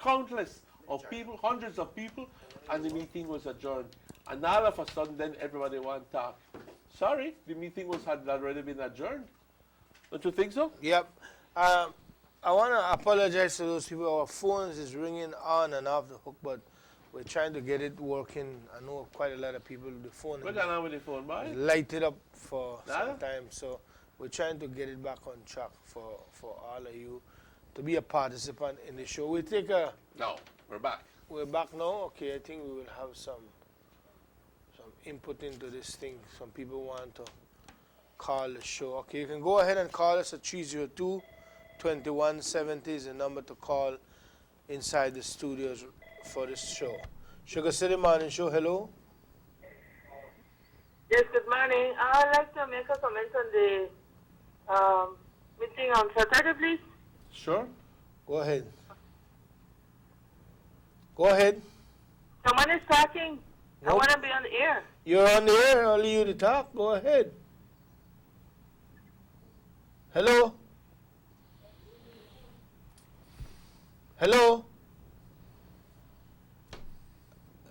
countless of people, hundreds of people, and the meeting was adjourned. And all of a sudden, then everybody want to talk. Sorry, the meeting had already been adjourned. Don't you think so? Yep. I want to apologize to those people. Our phones is ringing on and off the hook, but we're trying to get it working. I know quite a lot of people, the phone What's going on with the phone, boy? lighted up for some time. So we're trying to get it back on track for all of you to be a participant in the show. We take a... No, we're back. We're back now? Okay, I think we will have some input into this thing. Some people want to call the show. Okay, you can go ahead and call us at 302-2170 is the number to call inside the studios for this show. Sugar City Morning Show, hello? Yes, good morning. I'd like to make a comment on the meeting on Saturday, please. Sure. Go ahead. Go ahead. Someone is talking. I Nope. want to be on the air. You're on the air, I'll leave you to talk. Go ahead. Hello? Hello?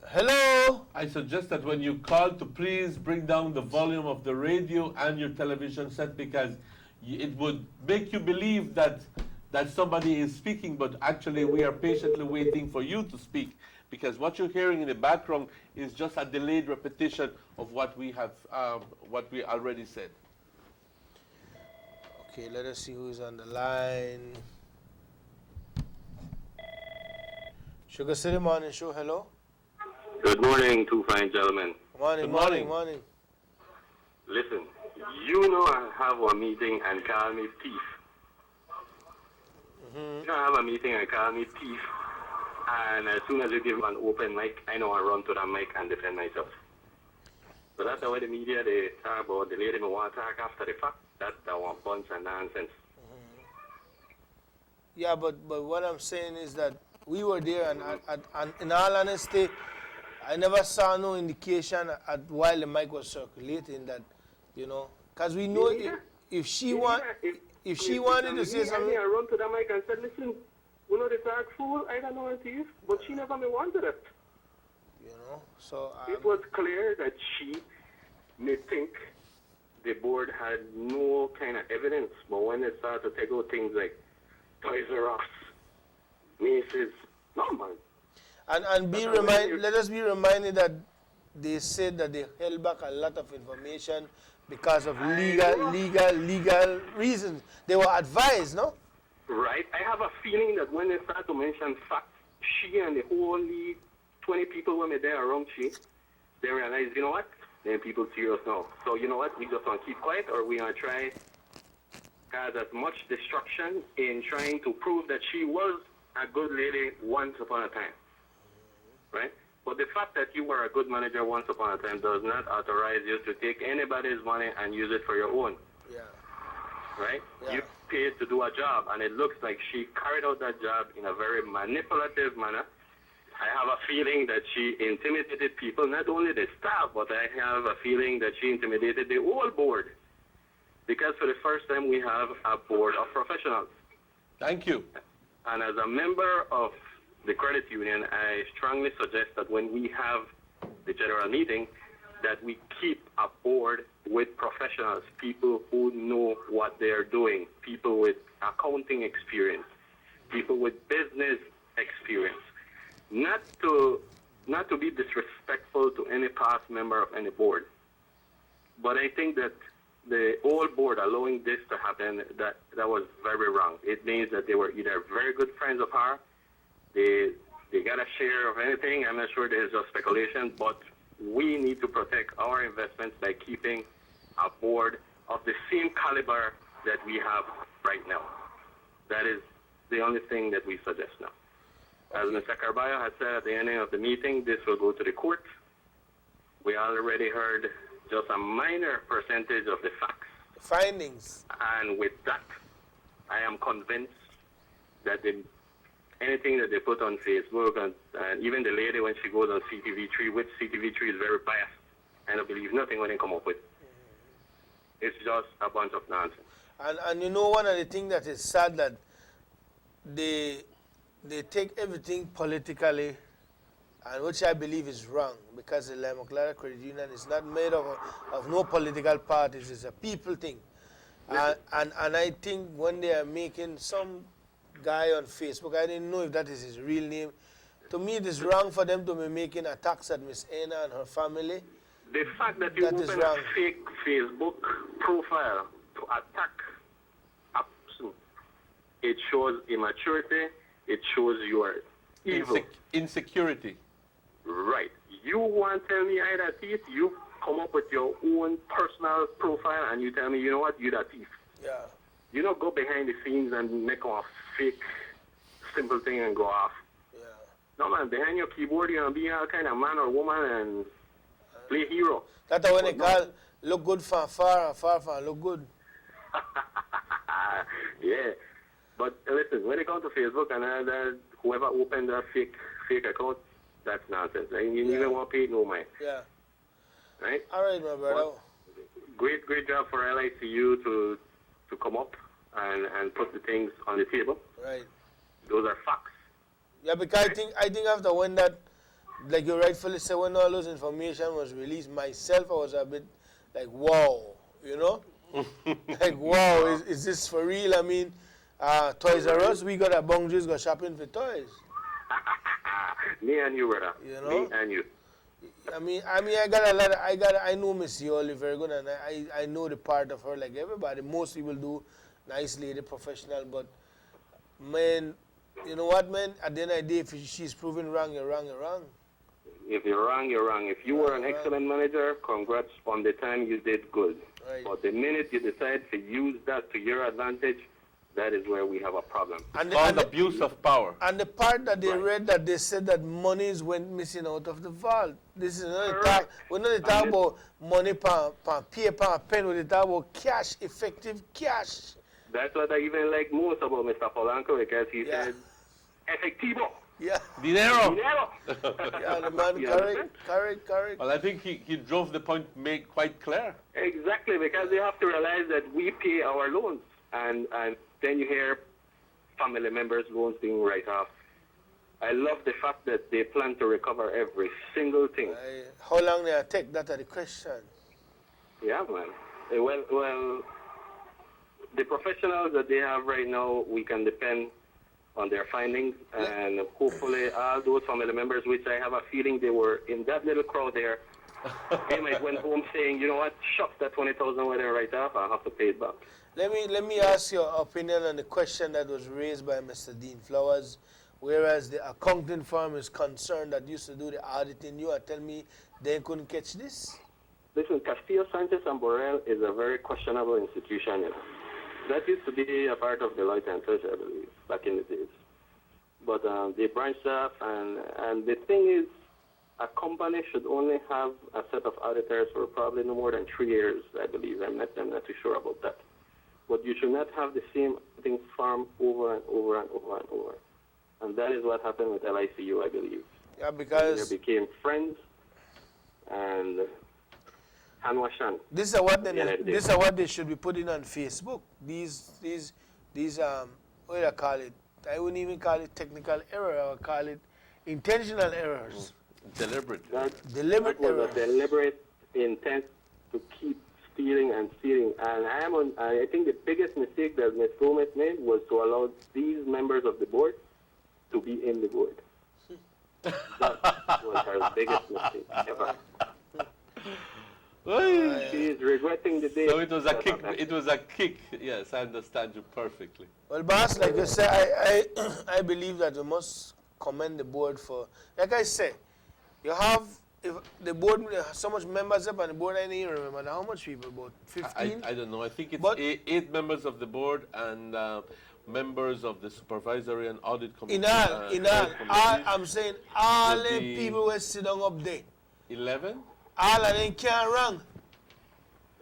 Hello? I suggest that when you call to please bring down the volume of the radio and your television set, because it would make you believe that somebody is speaking, but actually we are patiently waiting for you to speak, because what you're hearing in the background is just a delayed repetition of what we have, what we already said. Okay, let us see who's on the line. Sugar City Morning Show, hello? Good morning, two fine gentlemen. Morning, morning. Listen, you know I have a meeting and call me thief. You know I have a meeting and call me thief, and as soon as you give an open mic, I know I run to that mic and defend myself. So that's the way the media, they talk about the lady me want to talk after the fact. That's the one bunch of nonsense. Yeah, but what I'm saying is that we were there, and in all honesty, I never saw no indication while the mic was circulating that, you know, because we know if she wanted to say something. I run to the mic and said, listen, we know the dark fool, I don't know a thief, but she never me wanted it. You know, so it was clear that she may think the board had no kind of evidence, but when they started to take out things like Toys R Us, Macy's, no man. And let us be reminded that they said that they held back a lot of information because of legal reasons. They were advised, no? Right. I have a feeling that when they start to mention facts, she and the whole 20 people when they're there around she, they realize, you know what? Then people serious now. So you know what? We just want to keep quiet, or we want to try cause as much destruction in trying to prove that she was a good lady once upon a time. Right? But the fact that you were a good manager once upon a time does not authorize you to take anybody's money and use it for your own. Yeah. Right? Yeah. You paid to do a job, and it looks like she carried out that job in a very manipulative manner. I have a feeling that she intimidated people, not only the staff, but I have a feeling that she intimidated the whole board. Because for the first time, we have a board of professionals. Thank you. And as a member of the credit union, I strongly suggest that when we have the general meeting, that we keep a board with professionals, people who know what they're doing, people with accounting experience, people with business experience. Not to be disrespectful to any past member of any board, But I think that the whole board allowing this to happen, that was very wrong. It means that they were either very good friends of her, they got a share of anything. I'm not sure this is just speculation, but we need to protect our investments by keeping a board of the same caliber that we have right now. That is the only thing that we suggest now. As Mr. Carballo has said at the ending of the meeting, this will go to the court. We already heard just a minor percentage of the facts. Findings. And with that, I am convinced that anything that they put on Facebook, and even the lady when she goes on CTV3, which CTV3 is very biased, and I believe nothing when they come up with. It's just a bunch of nonsense. And you know, one of the things that is sad that they take everything politically, and which I believe is wrong, because the Lima Clara Credit Union is not made of no political parties. It's a people thing. And I think when they are making some guy on Facebook, I didn't know if that is his real name. To me, it is wrong for them to be making attacks at Miss Anna and her family. The fact that you open a fake Facebook profile to attack a person, it shows immaturity, it shows you are evil. Insecurity. Right. You want to tell me I that thief, you come up with your own personal profile and you tell me, you know what, you that thief. Yeah. You don't go behind the scenes and make a fake, simple thing and go off. Yeah. No, man, behind your keyboard, you're going to be all kind of man or woman and play hero. That's when they call look good from far and far from look good. Yeah. But listen, when it comes to Facebook and whoever opened that fake account, that's nonsense. And you even want to pay no mind. Yeah. Right? All right, my brother. Great job for LICU to come up and put the things on the table. Right. Those are facts. Yeah, because I think after when that, like you rightfully said, when all those information was released, myself, I was a bit like, wow, you know? Like, wow, is this for real? I mean, Toys R Us, we got a boundaries, go shopping for toys. Me and you, brother. You know? Me and you. I mean, I got a lot. I know Miss Yoli very good, and I know the part of her like everybody. Most people do. Nice lady, professional, but man, you know what, man? At the end of the day, if she's proven wrong, you're wrong. You're wrong. If you're wrong, you're wrong. If you were an excellent manager, congrats on the time you did good. Right. But the minute you decide to use that to your advantage, that is where we have a problem. And abuse of power. And the part that they read that they said that monies went missing out of the vault. This is another talk. We're not talking about money per paper, pen. We're talking about cash, effective cash. That's what I even like most about Mr. Polanco, because he said, efectivo. Yeah. Dinero. Yeah, the man, correct. Well, I think he drove the point made quite clear. Exactly, because they have to realize that we pay our loans. And then you hear family members' loans being written off. I love the fact that they plan to recover every single thing. How long they take? That's the question. Yeah, man. Well, the professionals that they have right now, we can depend on their findings, and hopefully all those family members, which I have a feeling they were in that little crowd there, they might went home saying, you know what, shucks, that 20,000 where they write off, I'll have to pay it back. Let me ask your opinion on the question that was raised by Mr. Dean Flowers. Whereas the accounting firm is concerned that used to do the auditing, you are telling me they couldn't catch this? Listen, Castillo, Sanchez, and Borrell is a very questionable institution. You know. That used to be a part of Deloitte and Touch, I believe, back in the days. But they branched off, and the thing is, a company should only have a set of auditors for probably no more than 3 years, I believe. I'm not too sure about that. But you should not have the same thing farm over and over and over and over. And that is what happened with LICU, I believe. Yeah, because they became friends and hand wash hand. This is what they should be putting on Facebook. These what do I call it? I wouldn't even call it technical error. I would call it intentional errors. Deliberate. Deliberate error. A deliberate intent to keep stealing and stealing. And I think the biggest mistake that Ms. Gomez made was to allow these members of the board to be in the board. That was her biggest mistake ever. She is regretting the day. So it was a kick. It was a kick. Yes, I understand you perfectly. Well, boss, like you said, I believe that we must commend the board for, like I said, you have, if the board, so much members up on the board, I don't even remember how much people, about 15? I don't know. I think it's eight members of the board and members of the supervisory and audit committee. In all, I'm saying all the people who sit down up there. 11? All of them can't run.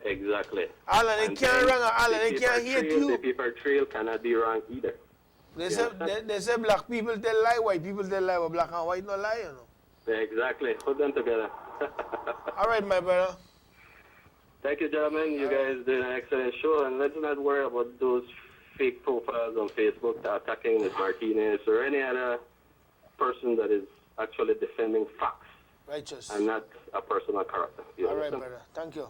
Exactly. All of them can't run, all of them can't hate you. The paper trail cannot be wrong either. They say black people tell lie, white people tell lie, but black and white no lie, you know. Exactly. Put them together. All right, my brother. Thank you, gentlemen. You guys did an excellent show, and let's not worry about those fake profiles on Facebook that are attacking Ms. Martinez or any other person that is actually defending facts. Righteous. And not a personal character. All right, brother. Thank you.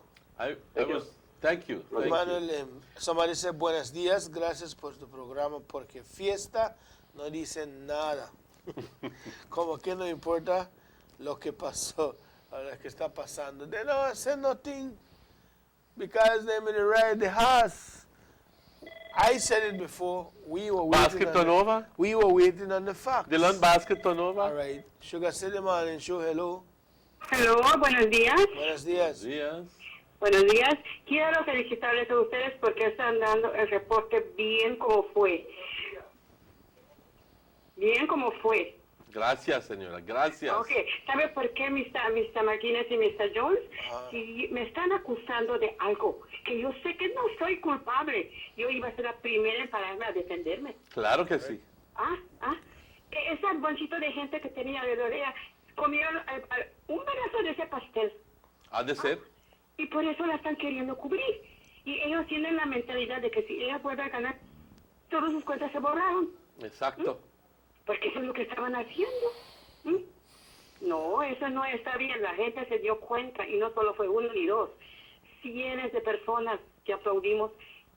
Thank you. Manuel, somebody said, buenos días, gracias por tu programa, porque fiesta no dice nada. Como que no importa lo que pasó, o lo que está pasando. They don't say nothing because they may ride the horse. I said it before. We were waiting on the facts. Dylan Basket Nova. All right. Sugar City Morning Show, hello. Hello, buenos días. Buenos días. Buenos días. Quiero felicitarles a ustedes porque están dando el reporte bien como fue. Bien como fue. Gracias, señora. Gracias. Ok. ¿Sabe por qué Mr. Martínez y Mr. Jones? Si me están acusando de algo que yo sé que no soy culpable, yo iba a ser la primera en pararme a defenderme. Claro que sí. Ese bonchito de gente que tenía alrededor de ella comieron un pedazo de ese pastel. Ha de ser. Y por eso la están queriendo cubrir. Y ellos tienen la mentalidad de que si ella vuelve a ganar, todas sus cuentas se borraron. Exacto. Porque eso es lo que estaban haciendo. No, eso no está bien. La gente se dio cuenta y no solo fue uno ni dos. Cientos de personas que aplaudimos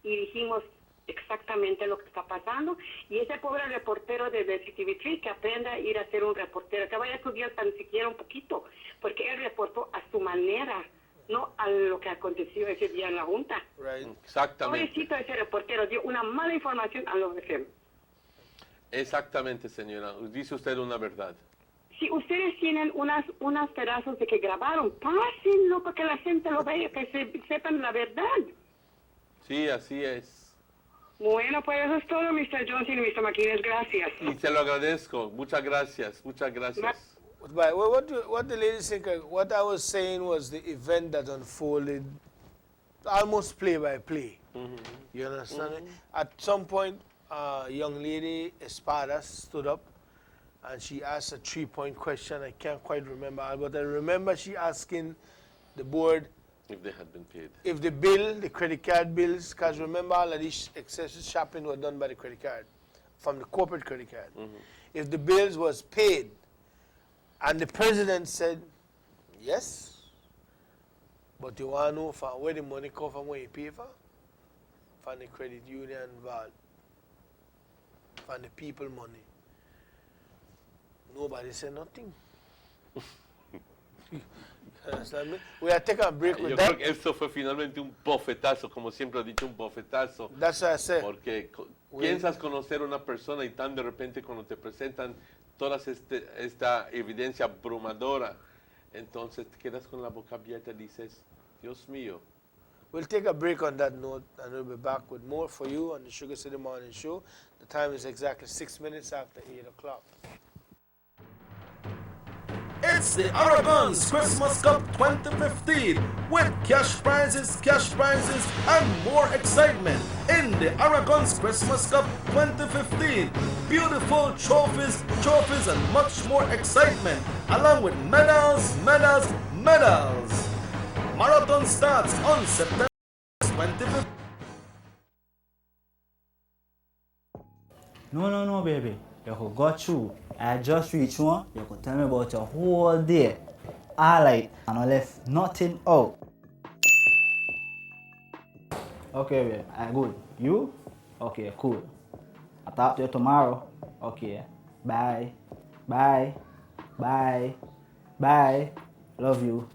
y dijimos exactamente lo que está pasando. Y ese pobre reportero de TV3 que aprenda a ir a ser un reportero, que vaya a estudiar tan siquiera un poquito, porque él reportó a su manera, no a lo que aconteció ese día en la Junta. Exactamente. Pobrecito ese reportero dio una mala información a los vecinos. Exactamente, señora. Dice usted una verdad. Si ustedes tienen unos pedazos de que grabaron, pásenlo para que la gente lo vea, que sepan la verdad. Sí, así es. Bueno, pues eso es todo, Mr. Johnson y Mr. Martínez. Gracias. Y se lo agradezco. Muchas gracias. Muchas gracias. But what the lady think, what I was saying was the event that unfolded almost play by play. You understand? At some point, a young lady, Espada, stood up and she asked a 3-point question. I can't quite remember, but I remember she asking the board if they had been paid. If the bill, the credit card bills, because remember all of these excessive shopping were done by the credit card, from the corporate credit card. If the bills was paid, and the president said, yes, but you want to know from where the money come from, where you pay for? From the credit union involved. From the people money. Nobody said nothing. Understand me? We are taking a break with Yo that. creo que eso fue finalmente un bofetazo, como siempre he dicho, un bofetazo. That's what I said. Porque piensas conocer a una persona y tan de repente cuando te presentan toda esta evidencia abrumadora, entonces te quedas con la boca abierta y dices, Dios mío. We'll take a break on that note and we'll be back with more for you on the Sugar City Morning Show. The time is exactly 6 minutes after 8 o'clock. It's the Aragon's Christmas Cup 2015 with cash prizes, and more excitement in the Aragon's Christmas Cup 2015. Beautiful trophies, and much more excitement, along with medals. Marathon starts on September 25th. No, baby. You could go through. I just reached one. You could tell me about your whole day. Alright, and I left nothing out. Okay, babe. I'm good. You? Okay, cool. I'll talk to you tomorrow. Okay. Bye. Love you.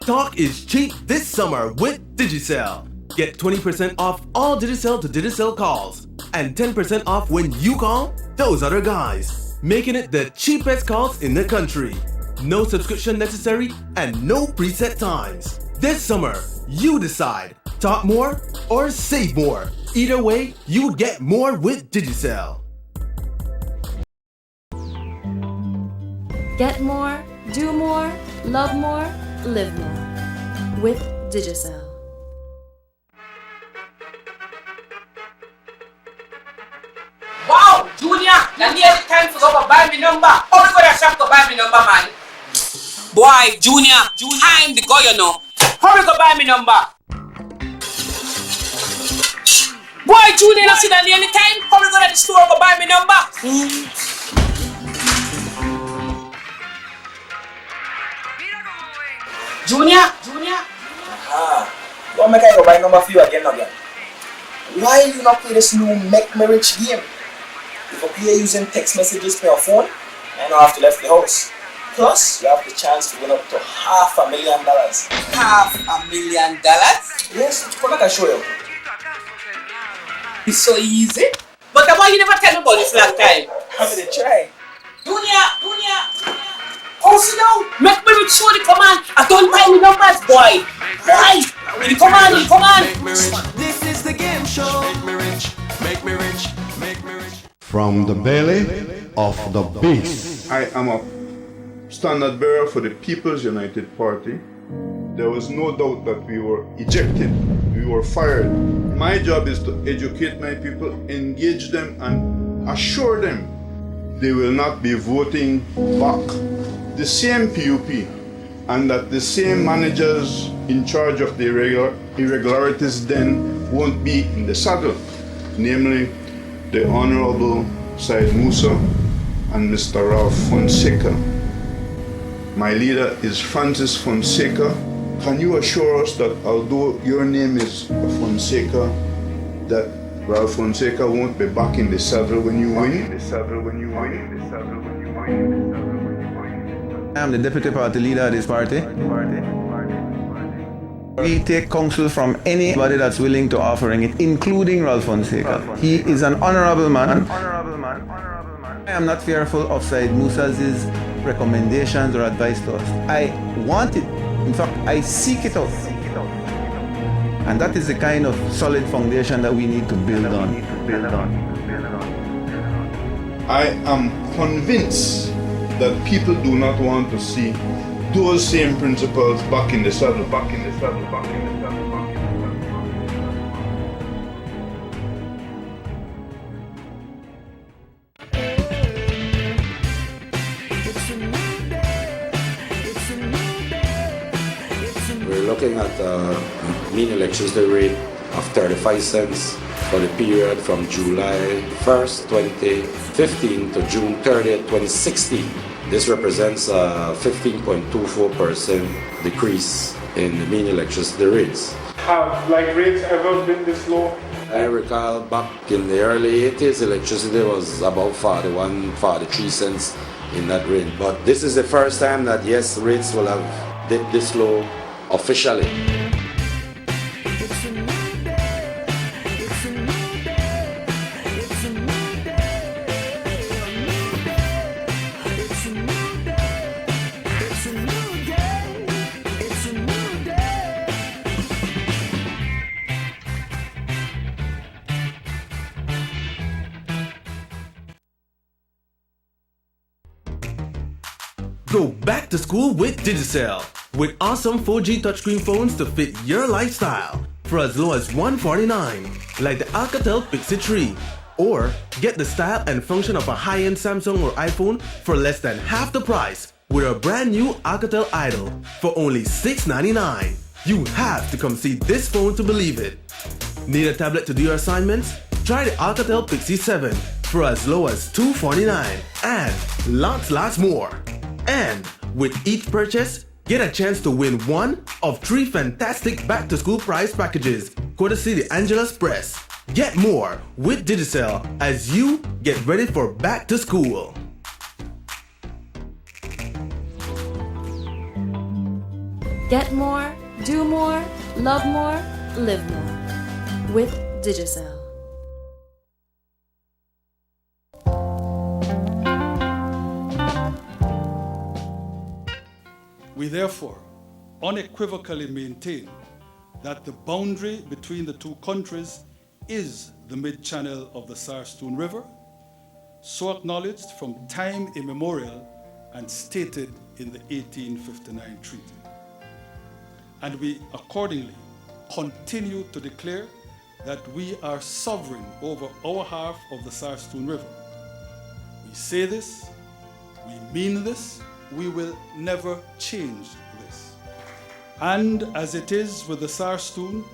talk is cheap this summer with Digicel. Get 20% off all Digicel to Digicel calls and 10% off when you call those other guys, making it the cheapest calls in the country. No subscription necessary and no preset times. This summer, you decide. Talk more or save more. Either way, you get more with Digicel. Get more, do more, love more, live more. With Digicel. Wow, Junior, now nearly time to go buy me number. Oh, we got a shop to buy me number, man. Boy, Junior, I'm the guy, you know. Hurry, go buy me number. Boy, Junior, not see that nearly time. Hurry, go to the store, go buy me number. Junior. Don't make I go buy number for you again. Why you not play this new Make Me Rich game? If you play using text messages for your phone, you don't have to leave the house. Plus, you have the chance to win up to $500,000. $500,000? Yes, come back and show you. It's so easy. But why you never tell me about this last time? I'm gonna try. Junior. Oh, sit down. Make Me Rich show the command. I don't buy me numbers, boy. Boy, come on. This is the game show. Make me rich. From the belly of the beast. I am a standard bearer for the People's United Party. There was no doubt that we were ejected, we were fired. My job is to educate my people, engage them, and assure them they will not be voting back the same PUP, and that the same managers in charge of the irregularities then won't be in the saddle, namely the Honorable Said Musa and Mr. Ralph Fonseca. My leader is Francis Fonseca. Can you assure us that although your name is Fonseca, that Ralph Fonseca won't be back in the saddle when you win? I am the deputy party leader of this party. We take counsel from anybody that's willing to offering it, including Ralph Fonseca. He is an honorable man. I am not fearful of Said Musa's recommendations or advice to us. I want it. In fact, I seek it out. And that is the kind of solid foundation that we need to build on. I am convinced that people do not want to see those same principles back in the saddle. We're looking at mean electricity rate of 35 cents for the period from July 1st, 2015 to June 30th, 2016. This represents a 15.24% decrease in the mean electricity rates. Have rates ever been this low? I recall back in the early 80s, electricity was about 41, 43 cents in that range. But this is the first time that, yes, rates will have dipped this low officially. Go back to school with Digicel. With awesome 4G touchscreen phones to fit your lifestyle for as low as $149, like the Alcatel Pixie 3. Or get the style and function of a high-end Samsung or iPhone for less than half the price with a brand new Alcatel Idol for only $699. You have to come see this phone to believe it. Need a tablet to do your assignments? Try the Alcatel Pixie 7 for as low as $249 and lots more. And with each purchase, get a chance to win one of 3 fantastic back-to-school prize packages, courtesy the Angela's Press. Get more with Digicel as you get ready for back to school. Get more, do more, love more, live more. With Digicel. We therefore unequivocally maintain that the boundary between the two countries is the mid-channel of the Sarstoon River, so acknowledged from time immemorial and stated in the 1859 treaty. And we accordingly continue to declare that we are sovereign over our half of the Sarstoon River. We say this, we mean this, we will never change this. And as it is with the Sarstoon,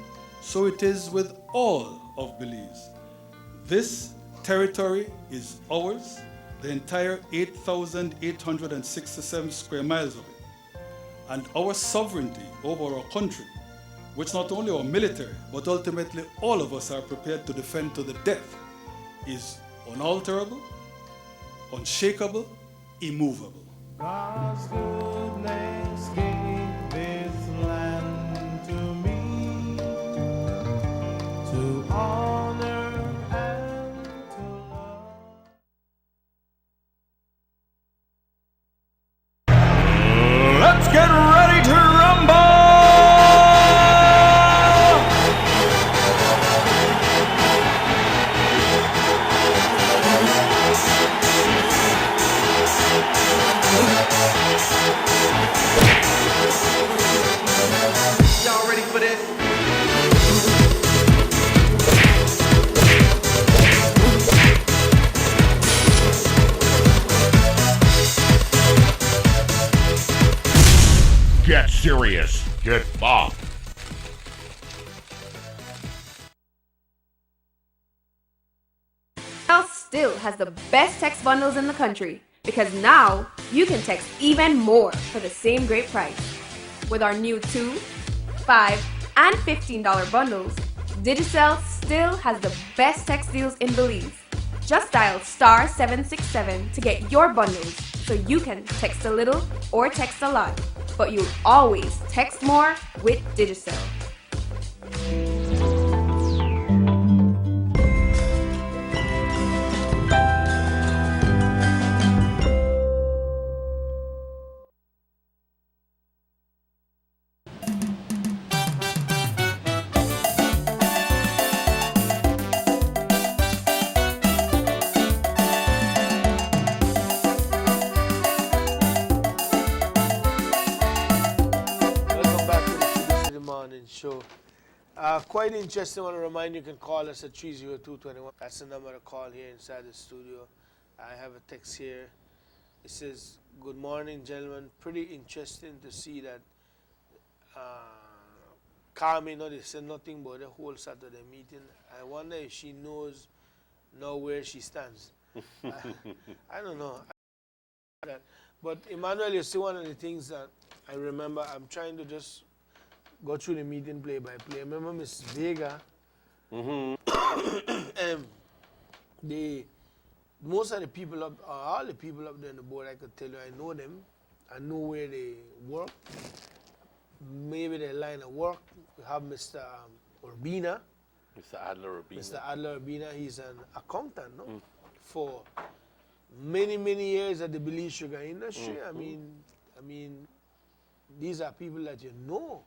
so it is with all of Belize. This territory is ours, the entire 8,867 square miles of it. And our sovereignty over our country, which not only our military, but ultimately all of us are prepared to defend to the death, is unalterable, unshakable, immovable. God's goodness gave this land to me to honor and to love. Let's get ready to rumble! Y'all ready for this? Get serious. Get bopped. Still has the best text bundles in the country because now you can text even more for the same great price. With our new $2, $5, and $15 bundles, Digicel still has the best text deals in Belize. Just dial *767 to get your bundles so you can text a little or text a lot, but you'll always text more with Digicel. Show. Quite interesting. I want to remind you, can call us at 30221. That's the number to call here inside the studio. I have a text here. It says, "Good morning, gentlemen. Pretty interesting to see that Carmen, they said nothing about the whole Saturday meeting. I wonder if she knows now where she stands." I don't know. But Emmanuel, you see, one of the things that I remember, I'm trying to just go through the meeting play by play. I remember Miss Vega. Most of the people all the people up there on the board, I could tell you, I know them. I know where they work. Maybe their line of work. We have Mr. Urbina. Mr. Adler Urbina. Mr. Adler Urbina, he's an accountant, no? For many, many years at the Belize sugar industry. I mean, these are people that you know.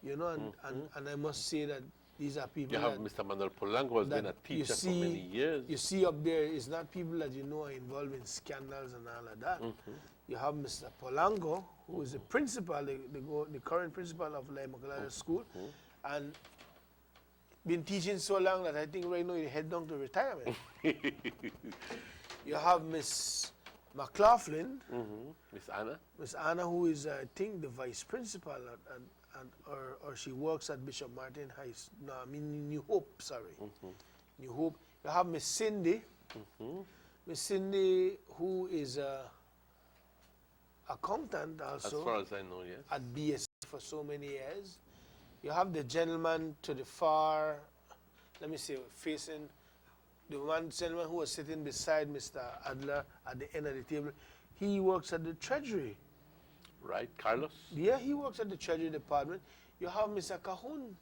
You know, and I must say that these are people. You have Mr. Manuel Polanco, who has been a teacher for many years. You see up there, it's not people that you know are involved in scandals and all of that. You have Mr. Polanco, who is the principal, the current principal of La Immaculada School, and been teaching so long that I think right now he head down to retirement. You have Miss McLaughlin, Miss Anna. Miss Anna, who is I think the vice principal or she works at Bishop Martin High School. No, I mean New Hope, sorry. New Hope. You have Miss Cindy. Miss Cindy, who is a accountant also. As far as I know, yes. At BS for so many years. You have the gentleman to the far, let me see, facing the one gentleman who was sitting beside Mr. Adler at the end of the table. He works at the Treasury. right? Carlos? Yeah, he works at the Treasury Department. You have Mr. Cahun,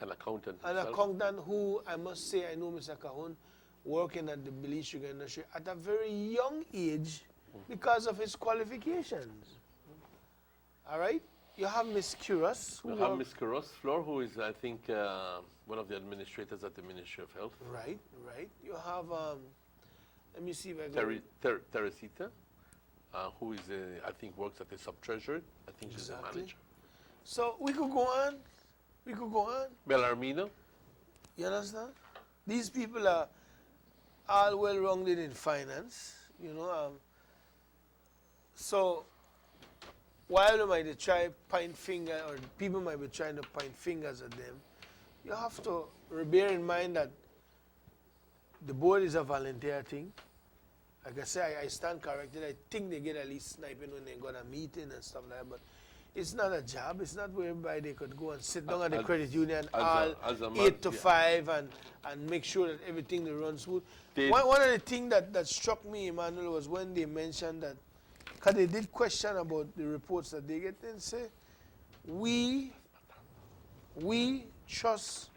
An accountant. an himself. accountant who, I must say, I know Mr. Cahun, working at the Belize sugar industry at a very young age because of his qualifications. All right? You have Miss Curas. We have Ms. Kuros Flor, who is, I think, one of the administrators at the Ministry of Health. Right, right. You have, let me see if I can... Teresita, who is, I think, works at the sub-treasury. I think she's the Exactly. manager. So we could go on. We could go on. Bellarmino. You understand? These people are all well-rounded in finance, you know. So while they might try point finger, or people might be trying to point fingers at them, you have to bear in mind that the board is a volunteer thing. Like I say, I stand corrected. I think they get at least sniping when they go to a meeting and stuff like that, but it's not a job. It's not whereby they could go and sit down at the credit union all as a 8 to yeah. 5 and make sure that everything they runs smooth. One of the things that struck me, Emmanuel, was when they mentioned that, because they did question about the reports that they get, and say, we trust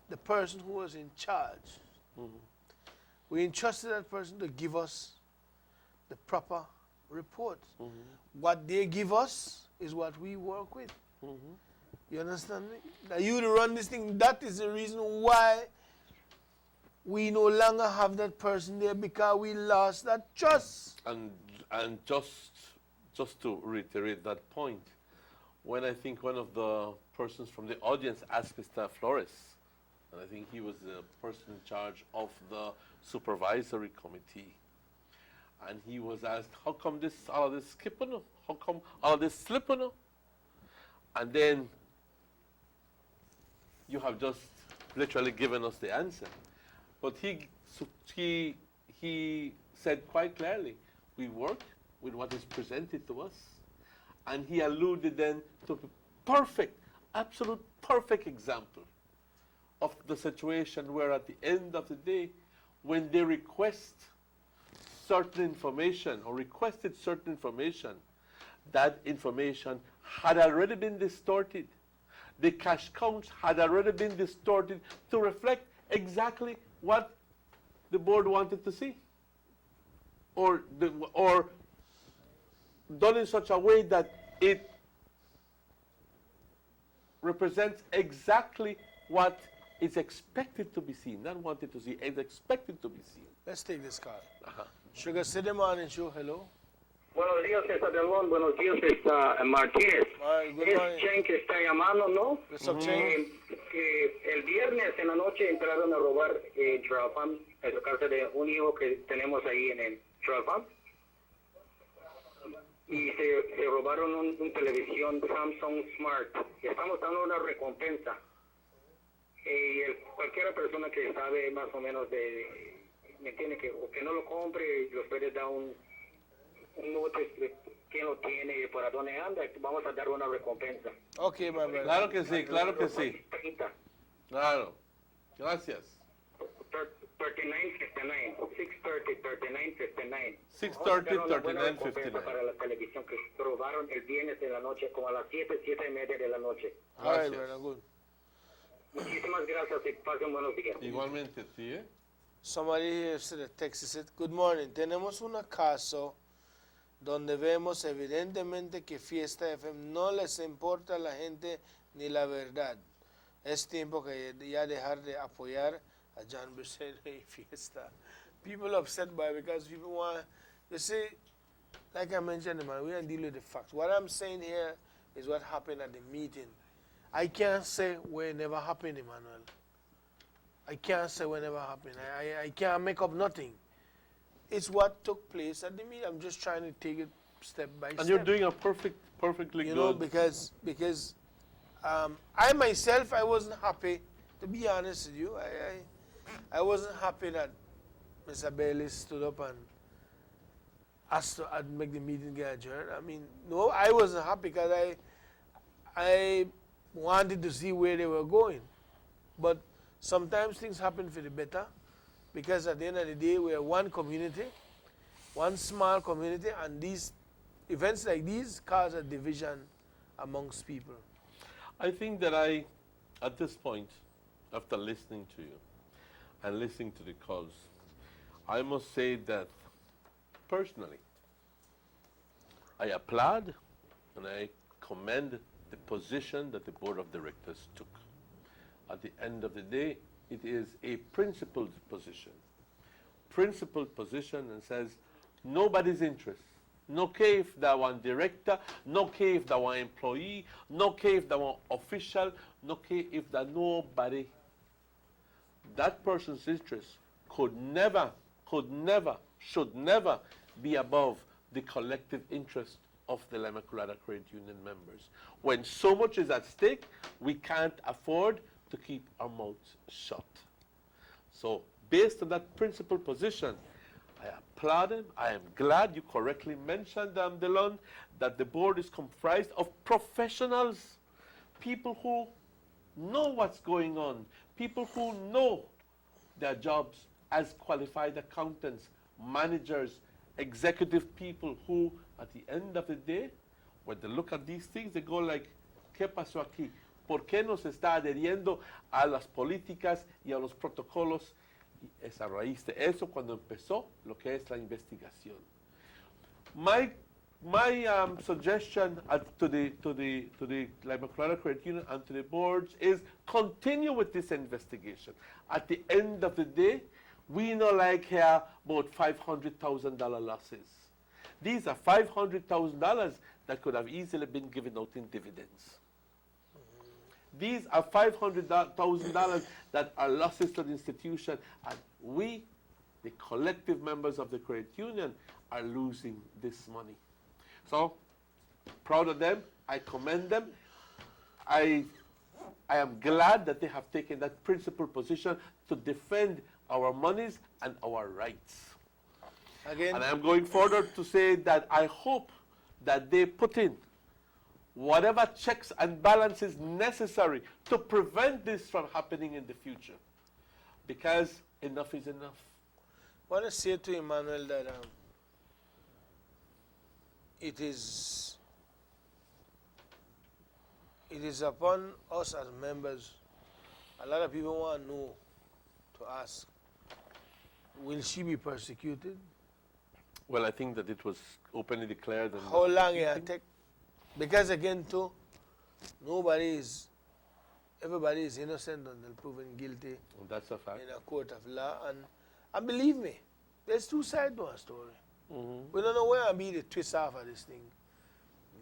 the person who was in charge. We entrusted that person to give us the proper report. What they give us is what we work with. You understand me? Now you to run this thing, that is the reason why we no longer have that person there, because we lost that trust. And just to reiterate that point, when I think one of the persons from the audience asked Mr. Flores, and I think he was the person in charge of the supervisory committee, and he was asked, how come all of this skip on? How come all of this slip on? And then you have just literally given us the answer. But he said quite clearly, we work with what is presented to us. And he alluded then to a perfect, absolute perfect example of the situation where at the end of the day, when they request certain information or requested certain information, that information had already been distorted. The cash counts had already been distorted to reflect exactly what the board wanted to see, or done in such a way that it represents exactly what is expected to be seen, not wanted to see, is expected to be seen. Let's take this call. Sugar City Morning Show, hello. Buenos días, César Delmón. Buenos días, Martínez. Good morning. Es Chen que está llamando, ¿no? What's up, Chen? El viernes en la noche entraron a robar Trail Farm, en la casa de un hijo que tenemos ahí en el Trail Farm. Y se robaron un televisión Samsung Smart. Estamos dando una recompensa. Cualquiera persona que sabe más o menos me entiende, que no lo compre, los puede dar un notice de quién lo tiene y por dónde anda, vamos a dar una recompensa. Ok, my brother. Claro que sí, claro que sí. Claro. Gracias. 3959, 630, 3959. 630, 3959. Para la televisión que robaron el viernes de la noche, como a las 7:30 de la noche. All right, brother, good. Muchísimas gracias y pasen buenos días. Igualmente, sí, Somebody here said a text said, good morning, tenemos un caso donde vemos evidentemente que Fiesta FM no les importa a la gente ni la verdad. Es tiempo que ya dejar de apoyar a John Bissett y Fiesta. People upset by it because people want, you see, like I mentioned, man, we don't deal with the facts. What I'm saying here is what happened at the meeting. I can't say where it never happened, Emmanuel. I can't say where it never happened. I can't make up nothing. It's what took place at the meeting. I'm just trying to take it step by step. And you're doing a perfectly you good. know, because I myself, I wasn't happy, to be honest with you. I wasn't happy that Mr. Bailey stood up and asked to make the meeting get adjourned. I mean, no, I wasn't happy because I wanted to see where they were going. But sometimes things happen for the better, because at the end of the day, we are one community, one small community, and these events like these cause a division amongst people. I think that at this point, after listening to you and listening to the calls, I must say that personally, I applaud and I commend the position that the board of directors took. At the end of the day, it is a principled position. Principled position and says, nobody's interest. No care if they one director, no care if they one employee, no care if they one official, no care if they nobody. That person's interest could never, should never be above the collective interest of the La Immaculada Credit Union members. When so much is at stake, we can't afford to keep our mouths shut. So based on that principal position, I applaud him. I am glad you correctly mentioned, Delon, that the board is comprised of professionals, people who know what's going on, people who know their jobs as qualified accountants, managers, executive people who, at the end of the day, when they look at these things, they go like, ¿qué pasó aquí? ¿Por qué no se está adheriendo a las políticas y a los protocolos? Y es a raíz de eso cuando empezó lo que es la investigación. My suggestion to the La Immaculada Credit Union and to the boards is continue with this investigation. At the end of the day, we know like here about $500,000 losses. These are $500,000 that could have easily been given out in dividends. These are $500,000 that are losses to the institution, and we, the collective members of the credit union, are losing this money. So, proud of them. I commend them. I am glad that they have taken that principled position to defend our monies and our rights. Again, and I am going further to say that I hope that they put in whatever checks and balances necessary to prevent this from happening in the future. Because enough is enough. I want to say to Emmanuel that it is upon us as members. A lot of people want to know, to ask, will she be persecuted? Well, I think that it was openly declared. And how long it take? Because again, too, everybody is innocent until proven guilty. And that's a fact. In a court of law, and believe me, there's two sides to a story. We don't know where will be the twist off of this thing.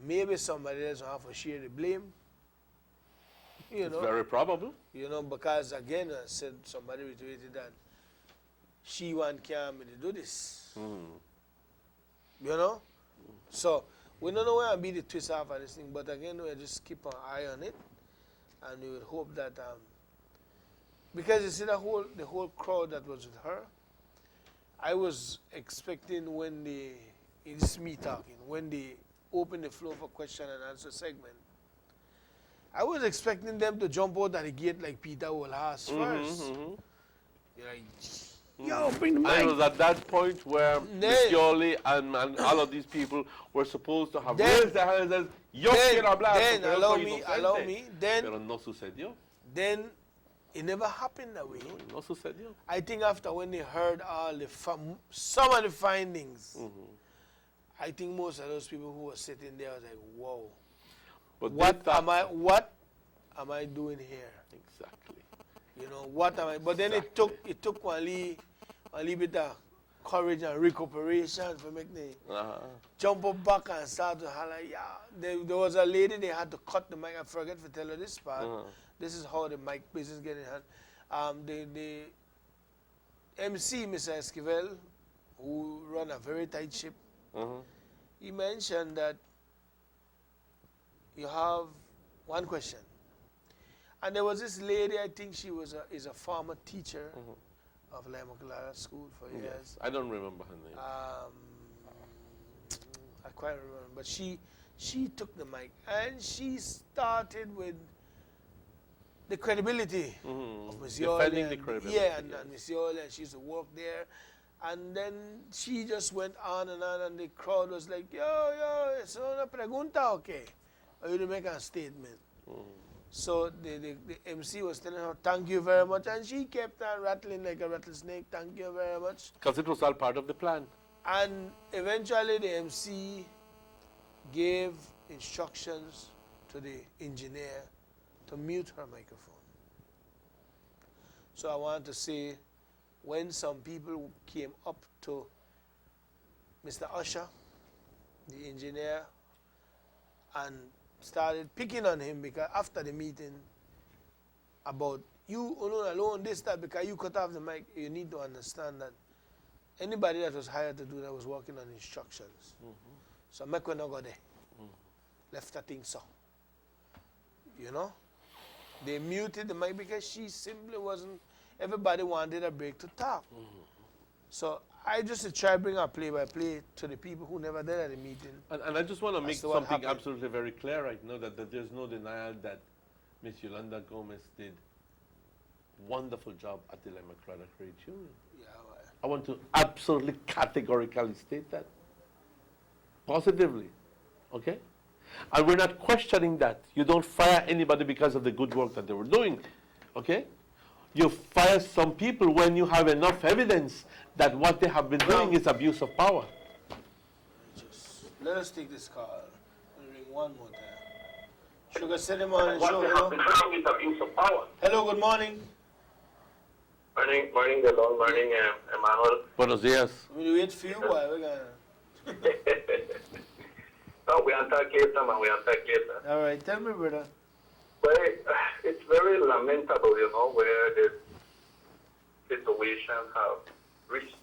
Maybe somebody else will have to share the blame. It's very probable. Because again, I said somebody reiterated that she can't to do this. So we don't know where will be the twist off of this thing, but again, we just keep an eye on it, and we would hope that because you see the whole crowd that was with her. I was expecting it's me talking, when they open the floor for question and answer segment, I was expecting them to jump out at the gate like Peter Wolhas first. You're like, yo, bring the mic. And it was at that point where Miss Yoli and all of these people were supposed to have raised their hands and yo quiero hablar. Then, allow me, then, pero no sucedió. Then, it never happened that way. No sucedió. I think after when they heard some of the findings, I think most of those people who were sitting there was like, whoa. But what am I doing here? Exactly. What am I? But then it took one little bit of courage and recuperation for make me jump up back and start to holler. Yeah, there was a lady, they had to cut the mic. I forget to tell her this part. This is how the mic business get in hand. The MC, Mr. Esquivel, who run a very tight ship, he mentioned that you have one question. And there was this lady, I think she is a former teacher of La Immaculada School for years. Yes. I don't remember her name. I quite remember. But she took the mic and she started with the credibility of Miss Yoli. Defending the credibility. Yeah, and Miss Yoli, and she used to work there. And then she just went on, and the crowd was like, yo, ¿es una pregunta o qué? Or you to make a statement. So the MC was telling her, thank you very much, and she kept on rattling like a rattlesnake, thank you very much. Because it was all part of the plan. And eventually the MC gave instructions to the engineer to mute her microphone. So I want to say, when some people came up to Mr. Usher, the engineer, and started picking on him because after the meeting about you alone, this, that, because you cut off the mic, you need to understand that anybody that was hired to do that was working on instructions. So make we not go there. Left that thing so. You know? They muted the mic because she simply wasn't, everybody wanted a break to talk. So I just try to bring a play-by-play to the people who never did at the meeting. And I just want to make to what something happened. absolutely very clear right now, that there's no denial that Miss Yolanda Gomez did wonderful job at the Democratic Credit Union. Yeah, well. I want to absolutely categorically state that. Positively. Okay? And we're not questioning that. You don't fire anybody because of the good work that they were doing. Okay? You fire some people when you have enough evidence that what they have been doing is abuse of power. Let us take this call. We'll ring one more time. Sugar City Morning Show. What they have been doing is abuse of power. Hello, good morning. Morning, Delon, morning, Emmanuel. Buenos días. We'll wait for you, boy. We're gonna... No, we are talking later, man. We are talking later. All right, tell me, brother. Well, it's very lamentable, you know, where this situation have reached.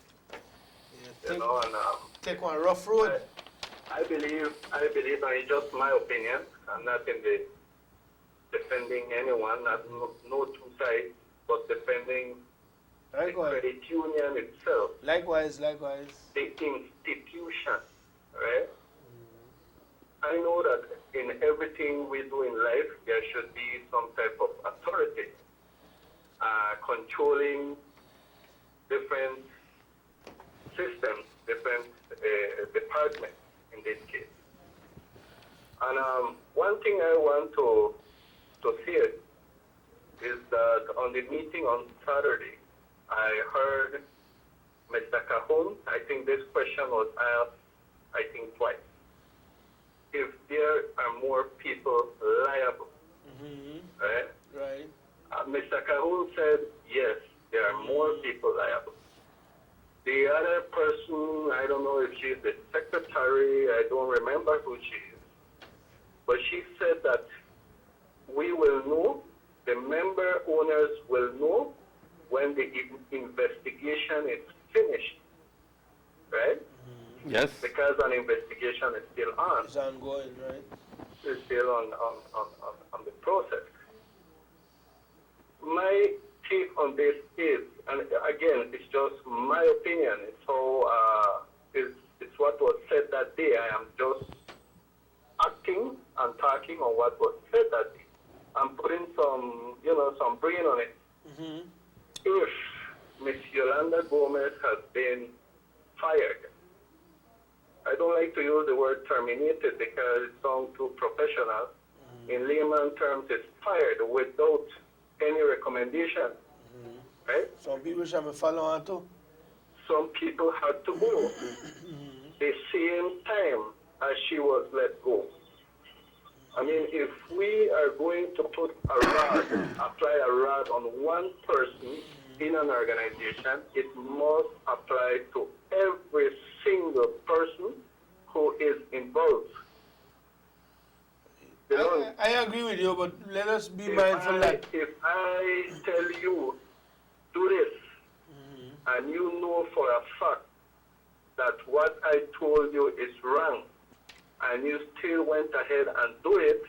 You know, and take one rough road. I believe, and it's just my opinion. I'm not in the defending anyone, not no two sides, but defending the credit union itself. Likewise. The institution, right? I know that in everything we do in life, there should be some type of authority controlling different systems, different departments in this case. And one thing I want to see it is that on the meeting on Saturday, I heard Mr. Cahoon, I think this question was asked, I think twice. If there are more people liable, right? Right. Mr. Cahoon said, yes, there are more people liable. The other person, I don't know if she's the secretary, I don't remember who she is, but she said that we will know, the member owners will know when the investigation is finished, right? Yes. Because an investigation is still on. It's ongoing, right? It's still on the process. My take on this is, and again, it's just my opinion. It's how it's what was said that day. I am just acting and talking on what was said that day. I'm putting some brain on it. If Miss Yolanda Gomez has been fired, I don't like to use the word terminated because it sounds too professional. In layman terms, it's fired without any recommendation. Right? Some people should follow on too. Some people had to go the same time as she was let go. I mean, if we are going to put a rod, apply a rod on one person in an organization, it must apply to every single person who is involved. I agree with you, but let us be mindful that if I tell you, do this, and you know for a fact that what I told you is wrong, and you still went ahead and do it,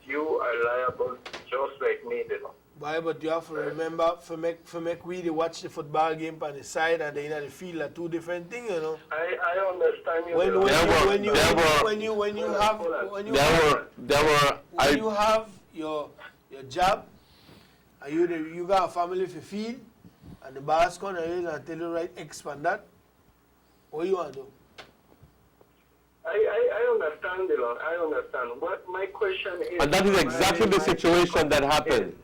you are liable just like me did. Why? But you have to remember, for make we to watch the football game on the side and then the field are two different things, you know. I understand you. When you have your job, and you got a family to feed, and the boss come and tell you, right, expand that, what you want to do? I understand, Dylan. I understand. What my question is... And that is exactly the situation that happened.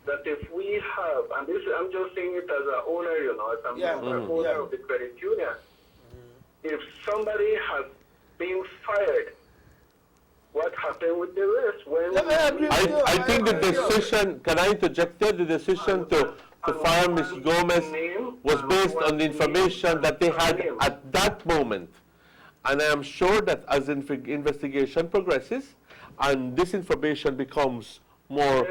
That if we have, and this I'm just saying it as an owner, you know, as a member owner of the credit union, if somebody has been fired, what happened with the rest? I think the decision, can I interject there? The decision to fire Ms. Gomez was based on the information that they had at that moment. And I am sure that as the investigation progresses and this information becomes more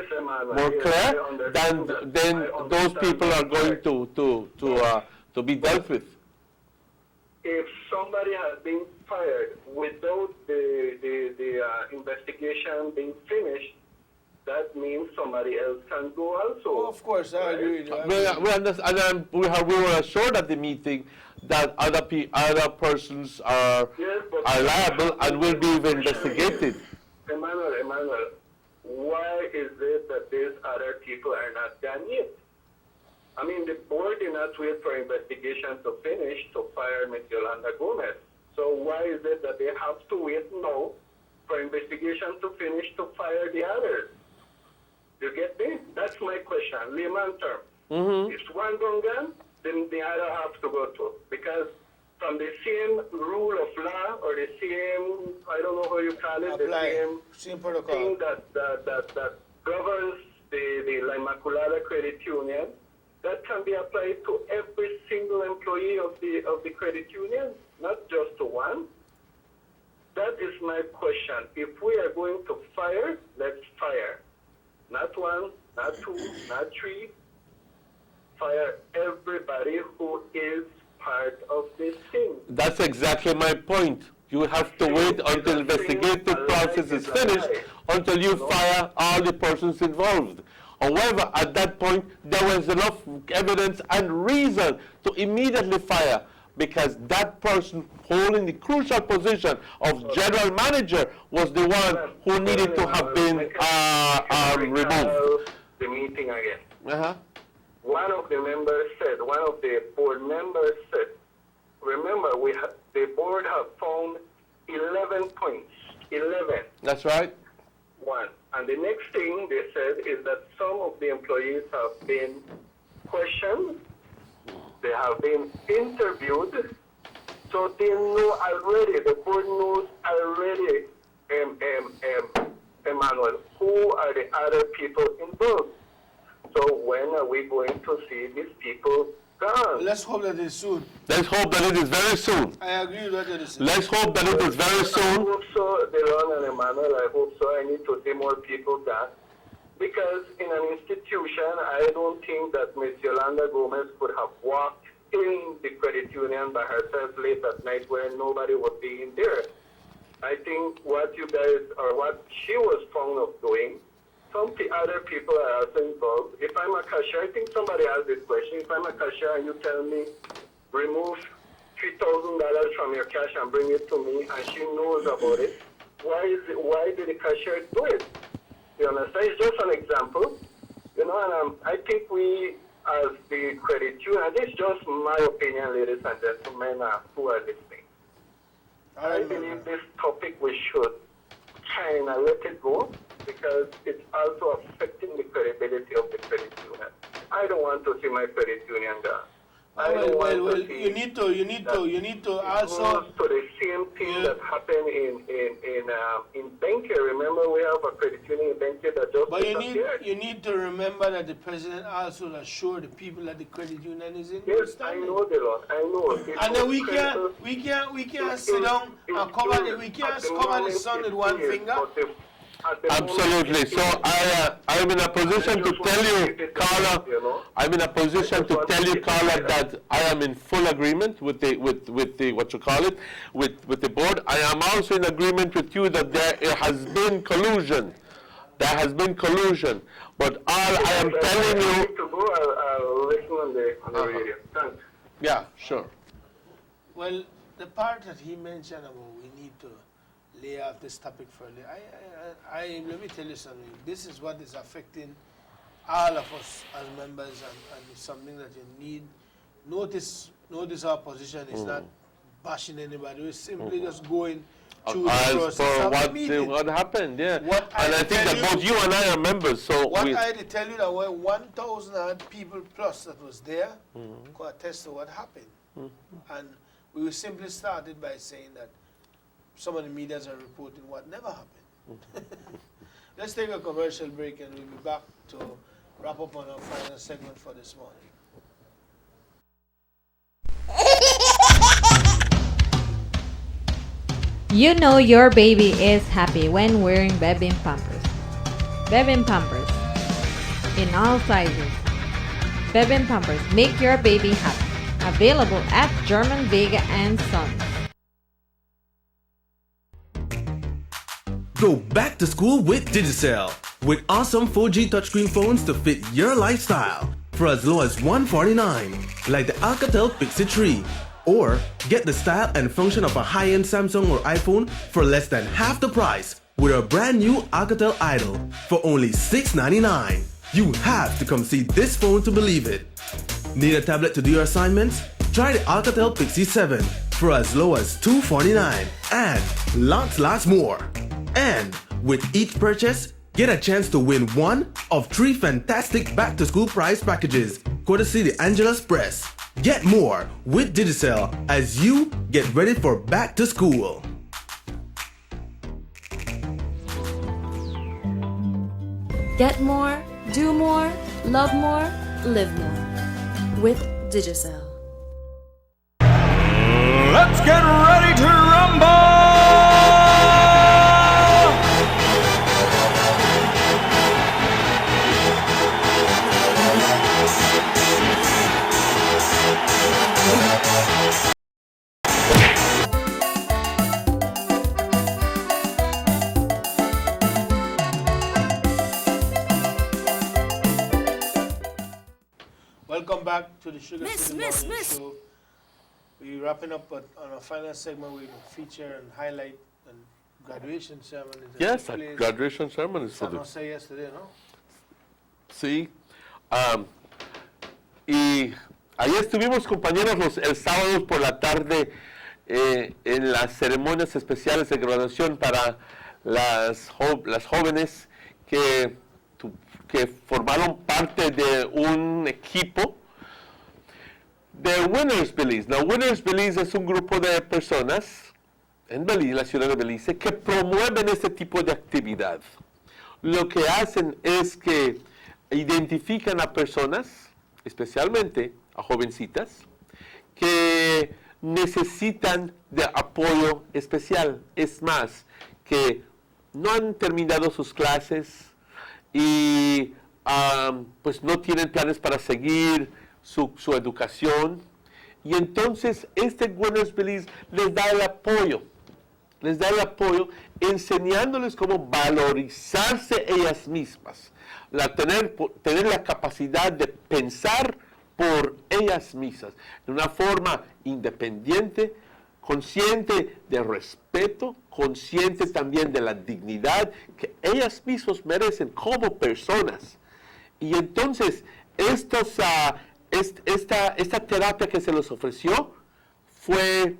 clear, then those people are going to be dealt with. If somebody has been fired without the investigation being finished, that means somebody else can go also. Oh, of course, I agree with you. We understand, and we were assured at the meeting that other persons are liable and will be investigated. Emmanuel, why is it that these other people are not done yet? I mean, the board did not wait for investigation to finish to fire Ms. Yolanda Gomez. So why is it that they have to wait now for investigation to finish to fire the others? You get me? That's my question, layman term. If one don't gone, then the other have to go to. Because from the same rule of law or the same, I don't know how you call it, the same protocol thing that governs the La Immaculada Credit Union, that can be applied to every single employee of the credit union, not just to one. That is my question. If we are going to fire, let's fire. Not one, not two, not three. Fire everybody who is part of this thing. That's exactly my point. You have to wait until the investigative process is finished until you fire all the persons involved. However, at that point, there was enough evidence and reason to immediately fire, because that person holding the crucial position of general manager was the one who needed to have been removed. The meeting again. One of the members said, one of the board members said, remember, the board have found 11 points. 11. That's right. One. And the next thing they said is that some of the employees have been questioned, they have been interviewed, so they know already, the board knows already, Emmanuel, who are the other people involved. So when are we going to see these people gone? Let's hope that it's soon. Let's hope that it is very soon. I agree with that. Let's hope that it is very soon. I hope so, Delon and Emmanuel, I hope so. I need to see more people gone. Because in an institution, I don't think that Ms. Yolanda Gomez could have walked in the credit union by herself late at night where nobody was being there. I think what you guys, or what she was found of doing, some other people are also involved. If I'm a cashier, I think somebody asked this question. If I'm a cashier and you tell me, remove $3,000 from your cash and bring it to me, and she knows about it, why did the cashier do it? You understand? It's just an example. You know, and I think we, as the credit union, this is just my opinion, ladies and gentlemen, who are listening. I believe this topic we should kind of let it go, because it's also affecting the credibility of the credit union. I don't want to see my credit union gone. You need to also to the same thing that happened in Benke. Remember, we have a credit union in Benke that just But disappeared. you need to remember that the president also assured the people that the credit union is in. Yes, I know, Delon. I know. And then we can't sit down and cover the sun with one finger. Absolutely. So I am in a position to tell you, Carla, I'm in a position to tell you, Carla, that I am in full agreement with the what you call it, with the board. I am also in agreement with you that there has been collusion. There has been collusion. But all I am telling you. I'll listen on the radio. Thanks. Yeah, sure. Well, the part that he mentioned about we need to lay off this topic further. Let me tell you something. This is what is affecting all of us as members, and it's something that you need. Notice our position is not bashing anybody. We're simply just going through the As process for of the meeting. what happened, yeah. What And I think that both you and I are members, so What we... I did tell you that were 1,000 odd people plus that was there could attest to what happened. And we simply started by saying that some of the medias are reporting what never happened. Let's take a commercial break and we'll be back to wrap up on our final segment for this morning. You know your baby is happy when wearing Bebin Pampers. Bebin Pampers in all sizes. Bebin Pampers make your baby happy. Available at German Vega and Sons. Go back to school with Digicel. With awesome 4G touchscreen phones to fit your lifestyle for as low as $149, like the Alcatel Pixie 3. Or get the style and function of a high-end Samsung or iPhone for less than half the price with our brand new Alcatel Idol for only $699. You have to come see this phone to believe it. Need a tablet to do your assignments? Try the Alcatel Pixie 7 for as low as $249 and lots more. And with each purchase, get a chance to win one of 3 fantastic back-to-school prize packages courtesy the Angela Express. Get more with Digicel as you get ready for back to school. Get more, do more, love more, live more. With Digicel. Let's get ready to rumble! Welcome back to the Sugar City Morning Show. We're wrapping up on our final segment. We will feature and highlight the graduation ceremony. Yes, a graduation ceremony for San the... Jose yesterday, ¿no? Sí. Y ahí estuvimos, compañeros, el sábado por la tarde en las ceremonias especiales de graduación para las jóvenes que formaron parte de un equipo de Winners Belize. Now, Winners Belize es un grupo de personas en Belize, la ciudad de Belice, que promueven este tipo de actividad. Lo que hacen es que identifican a personas, especialmente a jovencitas, que necesitan de apoyo especial. Es más, que no han terminado sus clases y pues no tienen planes para seguir su educación. Y entonces este Winners Belize les da el apoyo enseñándoles cómo valorizarse ellas mismas, tener la capacidad de pensar por ellas mismas, de una forma independiente, consciente de respeto, consciente también de la dignidad que ellas mismas merecen como personas. Y entonces esta terapia que se les ofreció fue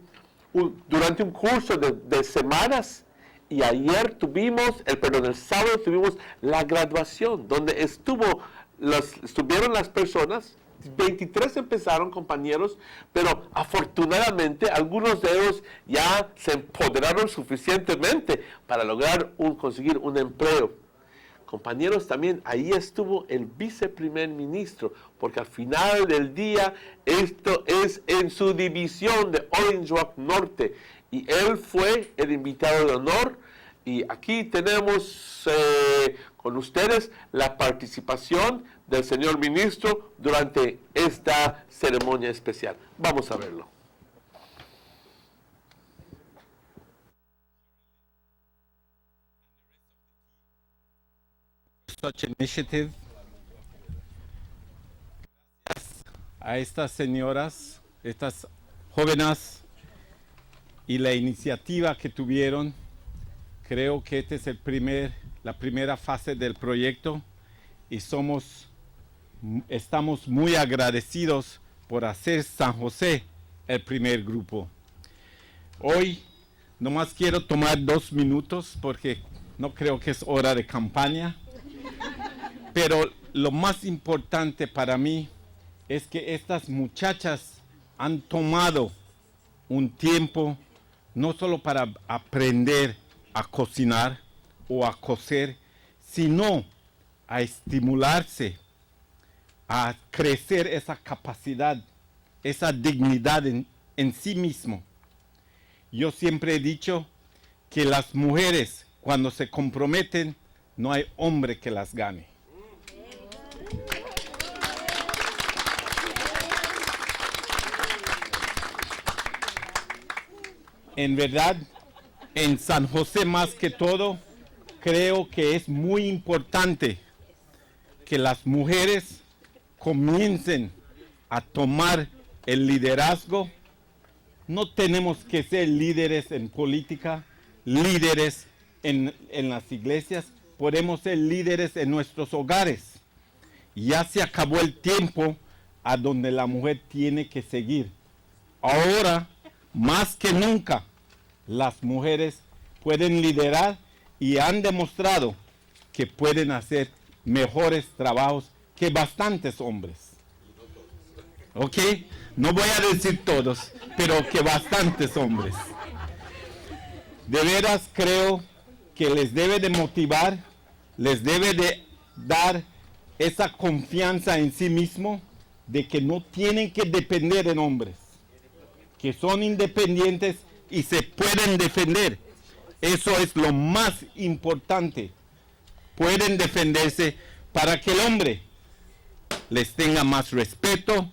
durante un curso de semanas, y ayer el sábado tuvimos la graduación, donde estuvieron las personas. 23 empezaron, compañeros, pero afortunadamente algunos de ellos ya se empoderaron suficientemente para lograr conseguir un empleo. Compañeros, también ahí estuvo el viceprimer ministro, porque al final del día esto es en su división de Orange Walk Norte, y él fue el invitado de honor. Y aquí tenemos con ustedes la participación del señor ministro durante esta ceremonia especial. Vamos a verlo. Such initiative. Gracias a estas señoras, estas jóvenes y la iniciativa que tuvieron. Creo que esta es la primera fase del proyecto y somos estamos muy agradecidos por hacer San José el primer grupo. Hoy nomás quiero tomar 2 minutos porque no creo que es hora de campaña, pero lo más importante para mí es que estas muchachas han tomado un tiempo no solo para aprender a cocinar o a coser, sino a estimularse, a crecer esa capacidad, esa dignidad en sí mismo. Yo siempre he dicho que las mujeres, cuando se comprometen, no hay hombre que las gane. En verdad, en San José más que todo, creo que es muy importante que las mujeres comiencen a tomar el liderazgo. No tenemos que ser líderes en política, líderes en las iglesias, podemos ser líderes en nuestros hogares. Ya se acabó el tiempo a donde la mujer tiene que seguir. Ahora, más que nunca, las mujeres pueden liderar y han demostrado que pueden hacer mejores trabajos que bastantes hombres. ¿Ok? No voy a decir todos, pero que bastantes hombres. De veras creo que les debe de motivar, les debe de dar esa confianza en sí mismo de que no tienen que depender en hombres, que son independientes y se pueden defender. Eso es lo más importante. Pueden defenderse para que el hombre les tenga más respeto,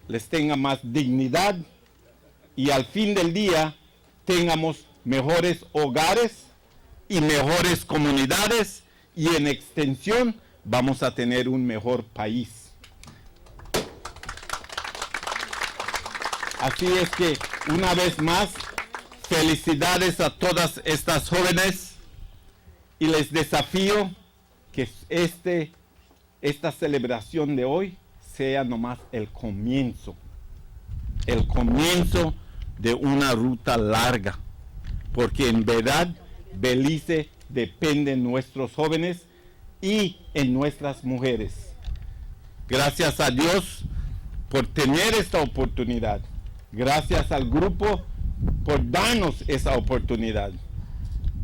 les tenga más dignidad y al fin del día tengamos mejores hogares y mejores comunidades y en extensión vamos a tener un mejor país. Así es que una vez más, felicidades a todas estas jóvenes y les desafío que esta celebración de hoy sea nomás el comienzo de una ruta larga, porque en verdad Belice depende de nuestros jóvenes y en nuestras mujeres. Gracias a Dios por tener esta oportunidad. Gracias al grupo por darnos esa oportunidad.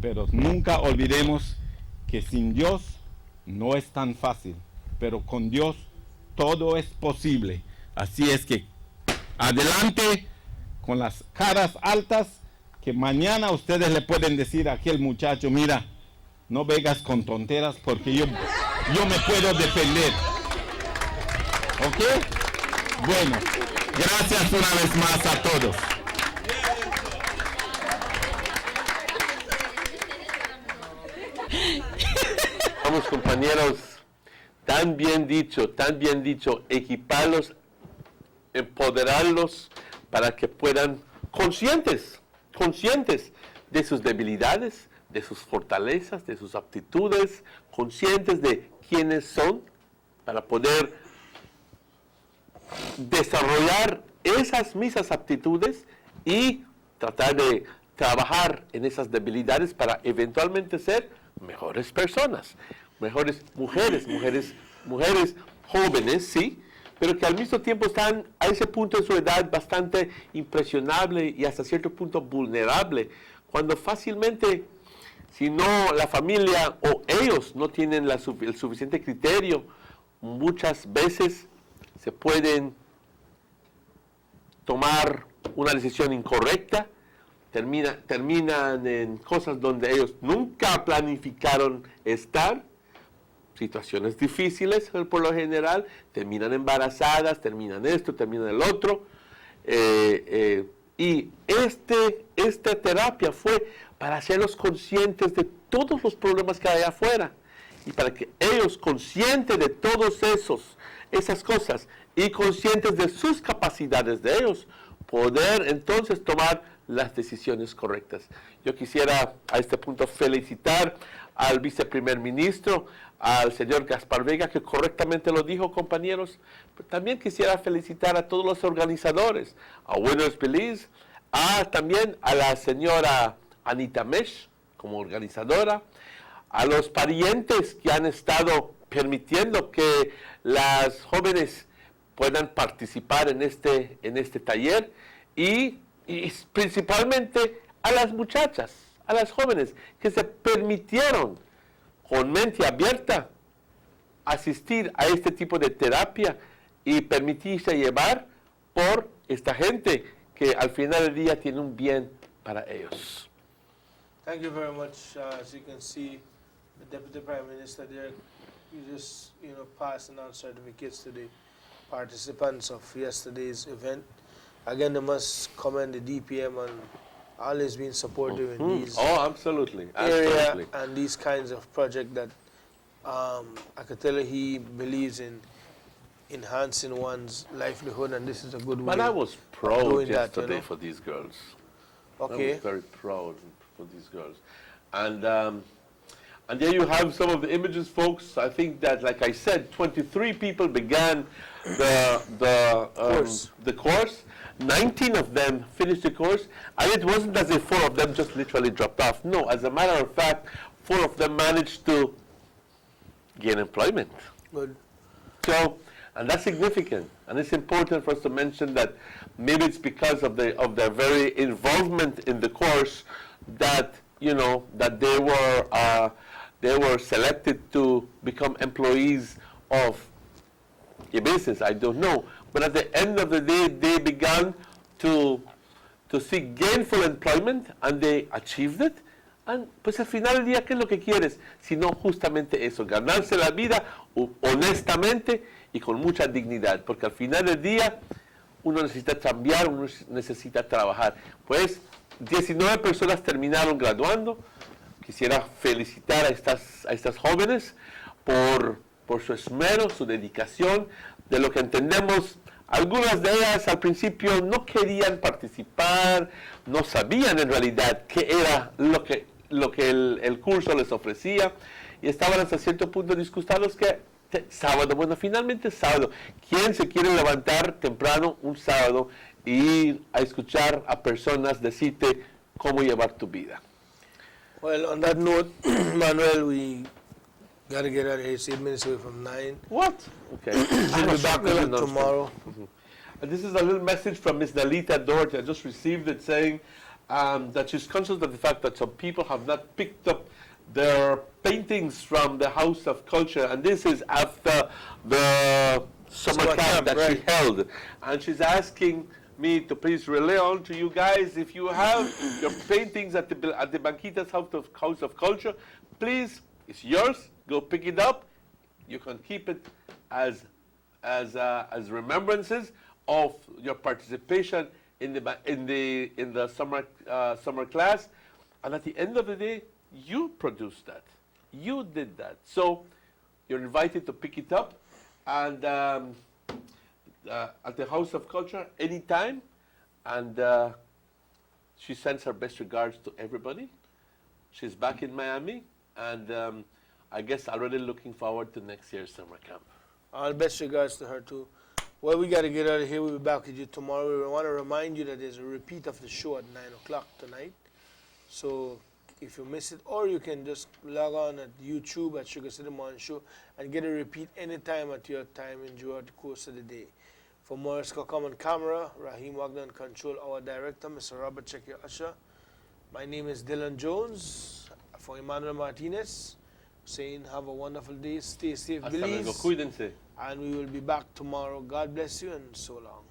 Pero nunca olvidemos que sin Dios no es tan fácil, pero con Dios todo es posible. Así es que adelante con las caras altas, que mañana ustedes le pueden decir a aquel muchacho, mira, no vengas con tonteras porque yo me puedo defender. ¿Ok? Bueno, gracias una vez más a todos. Vamos, compañeros, tan bien dicho, equiparlos, empoderarlos para que puedan, conscientes de sus debilidades, de sus fortalezas, de sus aptitudes, conscientes de quiénes son, para poder desarrollar esas mismas aptitudes y tratar de trabajar en esas debilidades para eventualmente ser mejores personas, mejores mujeres jóvenes, sí, pero que al mismo tiempo están a ese punto de su edad bastante impresionable y hasta cierto punto vulnerable, cuando fácilmente, si no la familia o ellos no tienen el suficiente criterio, muchas veces se pueden tomar una decisión incorrecta, terminan en cosas donde ellos nunca planificaron estar, situaciones difíciles por lo general, terminan embarazadas, terminan esto, terminan el otro. Y esta terapia fue para hacerlos conscientes de todos los problemas que hay afuera y para que ellos, conscientes de todos esas cosas y conscientes de sus capacidades de ellos, poder entonces tomar las decisiones correctas. Yo quisiera a este punto felicitar al viceprimer ministro, al señor Gaspar Vega, que correctamente lo dijo, compañeros. Pero también quisiera felicitar a todos los organizadores, a Winners Belize, también a la señora Anita Mesh como organizadora, a los parientes que han estado permitiendo que las jóvenes puedan participar en este taller y principalmente a las muchachas, a las jóvenes que se permitieron con mente abierta asistir a este tipo de terapia y permitirse llevar por esta gente que al final del día tiene un bien para ellos. Thank you very much. As you can see, the Deputy Prime Minister there, you just passing out certificates to the participants of yesterday's event. Again, they must commend the DPM on always being supportive in these absolutely. area and these kinds of projects that I could tell you he believes in enhancing one's livelihood, and this is a good way. But I was proud doing yesterday that, you know? for these girls. Okay. I was very proud for these girls. And there you have some of the images, folks. I think that, like I said, 23 people began the course. 19 of them finished the course, and it wasn't as if 4 of them just literally dropped off. No, as a matter of fact, 4 of them managed to gain employment. Good. So, and that's significant, and it's important for us to mention that maybe it's because of their very involvement in the course that that they were selected to become employees of a business. I don't know, but at the end of the day, they began to seek gainful employment, and they achieved it. And pues al final del día, ¿qué es lo que quieres? Sino justamente eso, ganarse la vida honestamente y con mucha dignidad, porque al final del día uno necesita cambiar, uno necesita trabajar. Pues 19 personas terminaron graduando. Quisiera felicitar a estas jóvenes por su esmero, su dedicación, de lo que entendemos. Algunas de ellas al principio no querían participar, no sabían en realidad qué era lo que el curso les ofrecía, y estaban hasta cierto punto disgustados que sábado, bueno, finalmente sábado, ¿quién se quiere levantar temprano un sábado y ir a escuchar a personas decirte cómo llevar tu vida? Well, on that note, Manuel, we got to get out of here. It's 8 minutes away from 9. What? Okay. We'll be back with it tomorrow. And this is a little message from Miss Nalita Doherty. I just received it saying that she's conscious of the fact that some people have not picked up their paintings from the House of Culture, and this is after the summer camp that she held. And she's asking me to please relay on to you guys, if you have your paintings at the Banquitas House of Culture, please, it's yours. Go pick it up. You can keep it as remembrances of your participation in the summer class. And at the end of the day, you produced that. You did that. So you're invited to pick it up, and at the House of Culture anytime. And she sends her best regards to everybody. She's back in Miami, and I guess already looking forward to next year's summer camp. All best regards to her too. Well, we got to get out of here. We'll be back with you tomorrow. We want to remind you that there's a repeat of the show at 9 o'clock tonight. So if you miss it, or you can just log on at YouTube at Sugar City Morning Show and get a repeat anytime at your time and throughout the course of the day. For Morris Kokam on camera, Raheem Wagner on control, our director, Mr. Robert Check Your Usher. My name is Dylan Jones. For Emmanuel Martinez, saying have a wonderful day, stay safe, Hasta luego, cuídense. and we will be back tomorrow. God bless you, and so long.